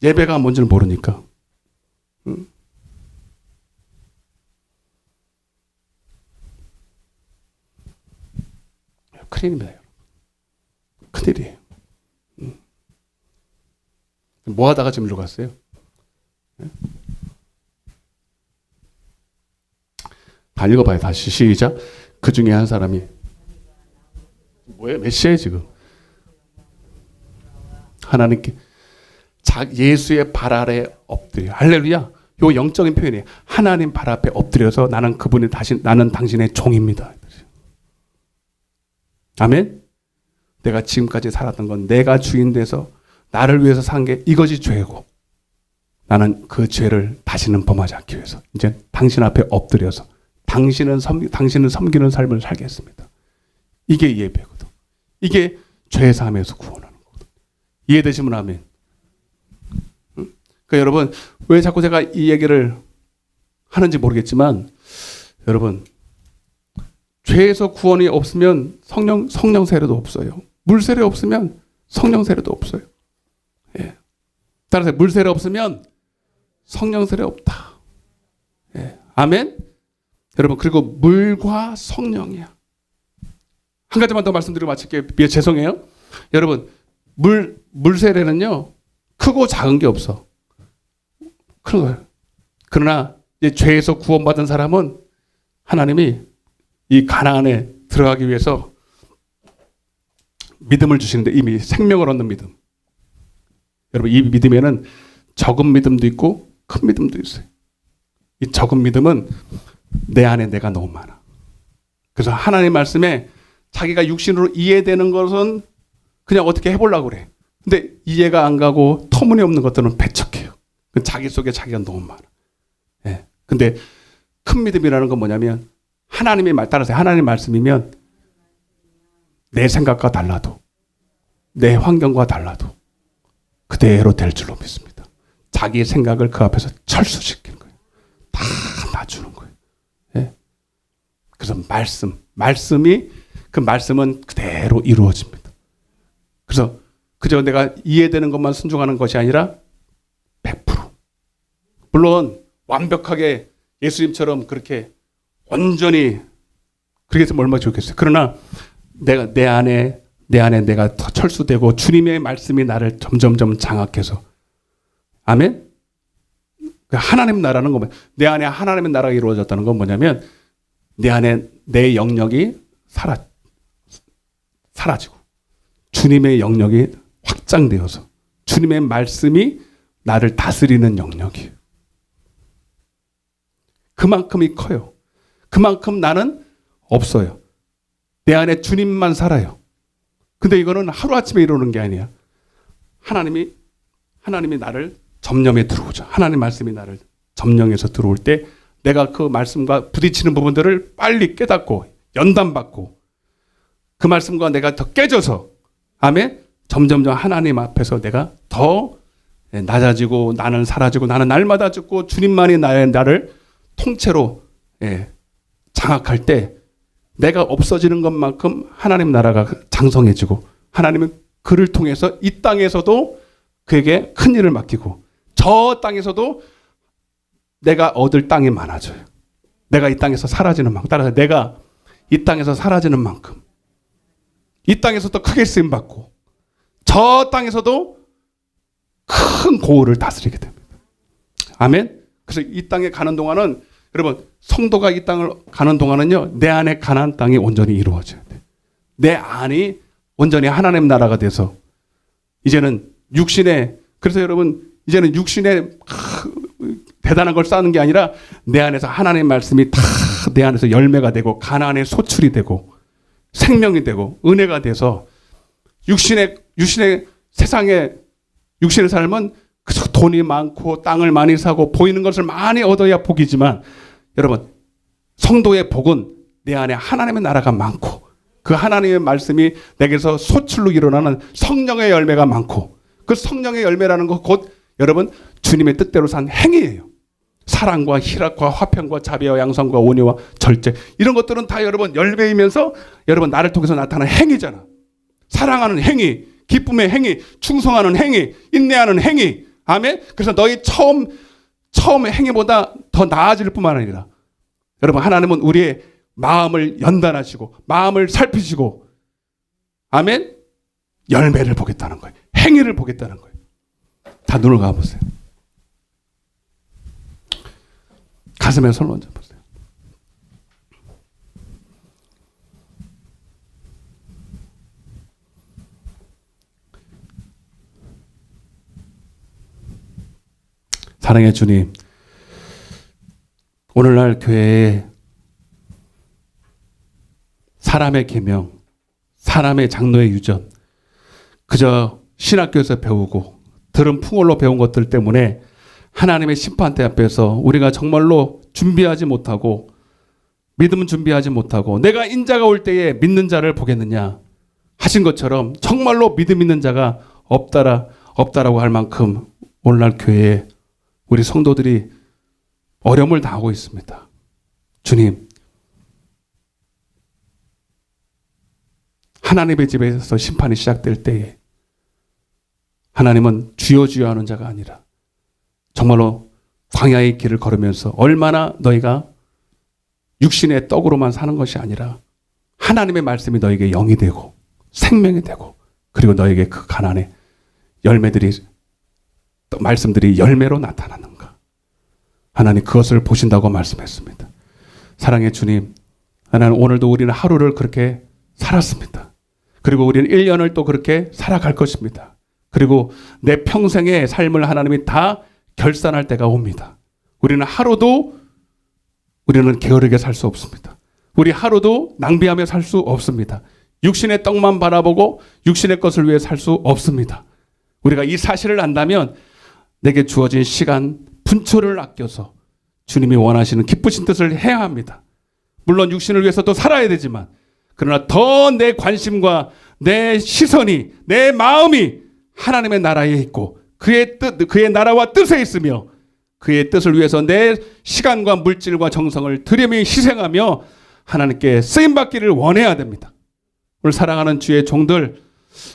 예배가 뭔지를 모르니까. 큰일입니다. 큰일이에요. 뭐 하다가 지금 일로 갔어요? 다 읽어봐요. 다시 시작. 그 중에 한 사람이 뭐예요? 메시아예요 지금. 하나님께 예수의 발 아래 엎드려. 할렐루야. 요 영적인 표현이에요. 하나님 발 앞에 엎드려서 나는 나는 당신의 종입니다. 아멘. 내가 지금까지 살았던 건 내가 주인 돼서 나를 위해서 산 게 이것이 죄고, 나는 그 죄를 다시는 범하지 않기 위해서 이제 당신 앞에 엎드려서 당신은 섬기는 삶을 살겠습니다. 이게 예배거든. 이게 죄 사함에서 구원하는 거거든. 이해되시면 아멘. 그러니까 여러분, 왜 자꾸 제가 이 얘기를 하는지 모르겠지만, 여러분, 죄에서 구원이 없으면 성령 세례도 없어요. 물 세례 없으면 성령 세례도 없어요. 예. 따라서 물 세례 없으면 성령 세례 없다. 예. 아멘. 여러분, 그리고 물과 성령이야. 한 가지만 더 말씀드리고 마칠게요. 죄송해요. 여러분, 물 세례는요, 크고 작은 게 없어. 그런 거예요. 그러나 이제 죄에서 구원받은 사람은 하나님이 이 가나안에 들어가기 위해서 믿음을 주시는데, 이미 생명을 얻는 믿음. 여러분, 이 믿음에는 적은 믿음도 있고 큰 믿음도 있어요. 이 적은 믿음은 내 안에 내가 너무 많아. 그래서 하나님 말씀에 자기가 육신으로 이해되는 것은 그냥 어떻게 해보려고 그래. 근데 이해가 안 가고 터무니없는 것들은 배척해요. 자기 속에 자기가 너무 많아. 예. 근데 큰 믿음이라는 건 뭐냐면, 하나님의 말 따라서 하나님의 말씀이면 내 생각과 달라도, 내 환경과 달라도 그대로 될 줄로 믿습니다. 자기의 생각을 그 앞에서 철수시키는 거예요. 다 놔주는 거예요. 예? 그래서 그 말씀은 그대로 이루어집니다. 그래서 그저 내가 이해되는 것만 순종하는 것이 아니라 100%. 물론 완벽하게 예수님처럼 그렇게 온전히 그렇게 했으면 얼마나 좋겠어요. 그러나 내 안에 내가 더 철수되고 주님의 말씀이 나를 점점점 장악해서, 아멘. 하나님 나라는 건 뭐냐? 내 안에 하나님의 나라가 이루어졌다는 건 뭐냐면, 내 안에 내 영역이 사라지고 주님의 영역이 확장되어서 주님의 말씀이 나를 다스리는 영역이에요. 그만큼이 커요. 그만큼 나는 없어요. 내 안에 주님만 살아요. 근데 이거는 하루아침에 이루는 게 아니야. 하나님이 나를 점령에 들어오죠. 하나님 말씀이 나를 점령해서 들어올 때 내가 그 말씀과 부딪히는 부분들을 빨리 깨닫고 연단받고 그 말씀과 내가 더 깨져서, 아멘, 점점점 하나님 앞에서 내가 더 낮아지고 나는 사라지고 나는 날마다 죽고 주님만이 나를 통째로 장악할 때 내가 없어지는 것만큼 하나님 나라가 장성해지고, 하나님은 그를 통해서 이 땅에서도 그에게 큰 일을 맡기고 저 땅에서도 내가 얻을 땅이 많아져요. 내가 이 땅에서 사라지는 만큼, 따라서 내가 이 땅에서 사라지는 만큼 이 땅에서도 크게 쓰임받고 저 땅에서도 큰 고을을 다스리게 됩니다. 아멘. 그래서 이 땅에 가는 동안은, 여러분, 성도가 이 땅을 가는 동안은요, 내 안에 가나안 땅이 온전히 이루어져야 돼. 내 안이 온전히 하나님 나라가 돼서 이제는 그래서 여러분, 이제는 육신에 대단한 걸 쌓는 게 아니라 내 안에서 하나님의 말씀이 다 내 안에서 열매가 되고 가나안의 소출이 되고 생명이 되고 은혜가 돼서 육신의 세상에 육신의 삶은 그저 돈이 많고 땅을 많이 사고 보이는 것을 많이 얻어야 복이지만 여러분 성도의 복은 내 안에 하나님의 나라가 많고 그 하나님의 말씀이 내게서 소출로 일어나는 성령의 열매가 많고 그 성령의 열매라는 것 곧 여러분 주님의 뜻대로 산 행위예요. 사랑과 희락과 화평과 자비와 양성과 온유와 절제 이런 것들은 다 여러분 열매이면서 여러분 나를 통해서 나타나는 행위잖아. 사랑하는 행위, 기쁨의 행위, 충성하는 행위, 인내하는 행위. 아멘. 그래서 너희 처음 행위보다 더 나아질 뿐만 아니라 여러분 하나님은 우리의 마음을 연단하시고 마음을 살피시고 아멘. 열매를 보겠다는 거예요. 행위를 보겠다는 거예요. 다 눈을 감아보세요. 가슴에 손을 얹어보세요. 사랑의 주님, 오늘날 교회에 사람의 계명, 사람의 장로의 유전, 그저 신학교에서 배우고 들은 풍월로 배운 것들 때문에 하나님의 심판대 앞에서 우리가 정말로 준비하지 못하고 믿음은 준비하지 못하고 내가 인자가 올 때에 믿는 자를 보겠느냐 하신 것처럼 정말로 믿음 있는 자가 없다라고 할 만큼 오늘날 교회에 우리 성도들이 어려움을 당하고 있습니다. 주님, 하나님의 집에서 심판이 시작될 때에 하나님은 주여 주여 하는 자가 아니라 정말로 광야의 길을 걸으면서 얼마나 너희가 육신의 떡으로만 사는 것이 아니라 하나님의 말씀이 너에게 영이 되고 생명이 되고 그리고 너에게 그 가난의 열매들이 또 말씀들이 열매로 나타나는가. 하나님 그것을 보신다고 말씀했습니다. 사랑의 주님, 하나님 오늘도 우리는 하루를 그렇게 살았습니다. 그리고 우리는 1년을 또 그렇게 살아갈 것입니다. 그리고 내 평생의 삶을 하나님이 다 결산할 때가 옵니다. 우리는 게으르게 살 수 없습니다. 우리 하루도 낭비하며 살 수 없습니다. 육신의 떡만 바라보고 육신의 것을 위해 살 수 없습니다. 우리가 이 사실을 안다면 내게 주어진 시간, 분초를 아껴서 주님이 원하시는 기쁘신 뜻을 해야 합니다. 물론 육신을 위해서도 살아야 되지만 그러나 더 내 관심과 내 시선이, 내 마음이 하나님의 나라에 있고 그의 뜻, 그의 나라와 뜻에 있으며 그의 뜻을 위해서 내 시간과 물질과 정성을 들여미 희생하며 하나님께 쓰임받기를 원해야 됩니다. 오늘 사랑하는 주의 종들,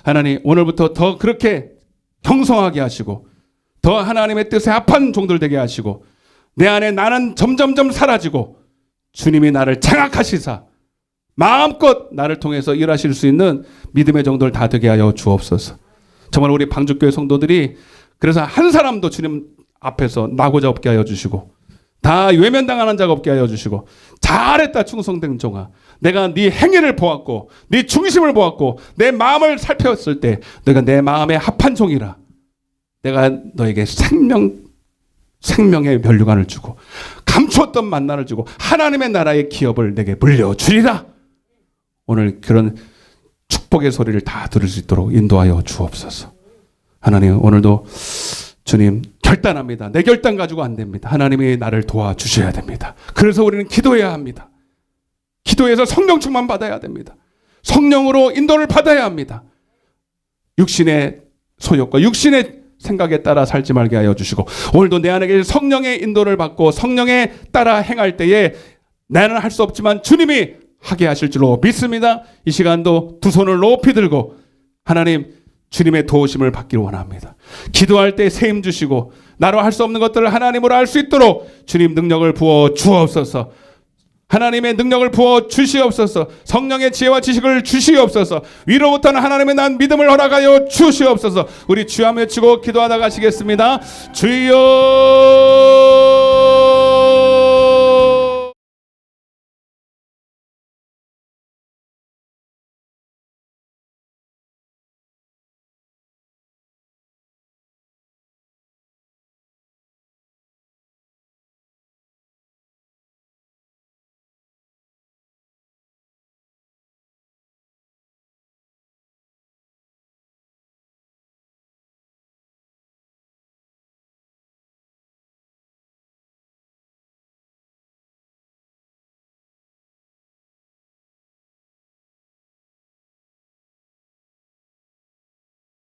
하나님 오늘부터 더 그렇게 경성하게 하시고 더 하나님의 뜻에 합한 종들 되게 하시고 내 안에 나는 점점점 사라지고 주님이 나를 장악하시사 마음껏 나를 통해서 일하실 수 있는 믿음의 종들 다 되게 하여 주옵소서. 정말 우리 방주교회 성도들이 그래서 한 사람도 주님 앞에서 나고자 없게 하여 주시고 다 외면당하는 자가 없게 하여 주시고 잘했다 충성된 종아, 내가 네 행위를 보았고 네 중심을 보았고 내 마음을 살펴봤을 때 내가 내 마음에 합한 종이라 내가 너에게 생명의 면류관을 주고 감추었던 만나를 주고 하나님의 나라의 기업을 내게 물려주리라. 오늘 그런 축복의 소리를 다 들을 수 있도록 인도하여 주옵소서. 하나님 오늘도 주님 결단합니다. 내 결단 가지고 안 됩니다. 하나님이 나를 도와주셔야 됩니다. 그래서 우리는 기도해야 합니다. 기도해서 성령 충만 받아야 됩니다. 성령으로 인도를 받아야 합니다. 육신의 소욕과 육신의 생각에 따라 살지 말게 하여 주시고 오늘도 내 안에 성령의 인도를 받고 성령에 따라 행할 때에 나는 할 수 없지만 주님이 하게 하실 줄로 믿습니다. 이 시간도 두 손을 높이 들고 하나님 주님의 도우심을 받기를 원합니다. 기도할 때 세임 주시고 나로 할 수 없는 것들을 하나님으로 할 수 있도록 주님 능력을 부어 주옵소서. 하나님의 능력을 부어 주시옵소서. 성령의 지혜와 지식을 주시옵소서. 위로부터는 하나님의 난 믿음을 허락하여 주시옵소서. 우리 주여 외치고 기도하다 가시겠습니다. 주여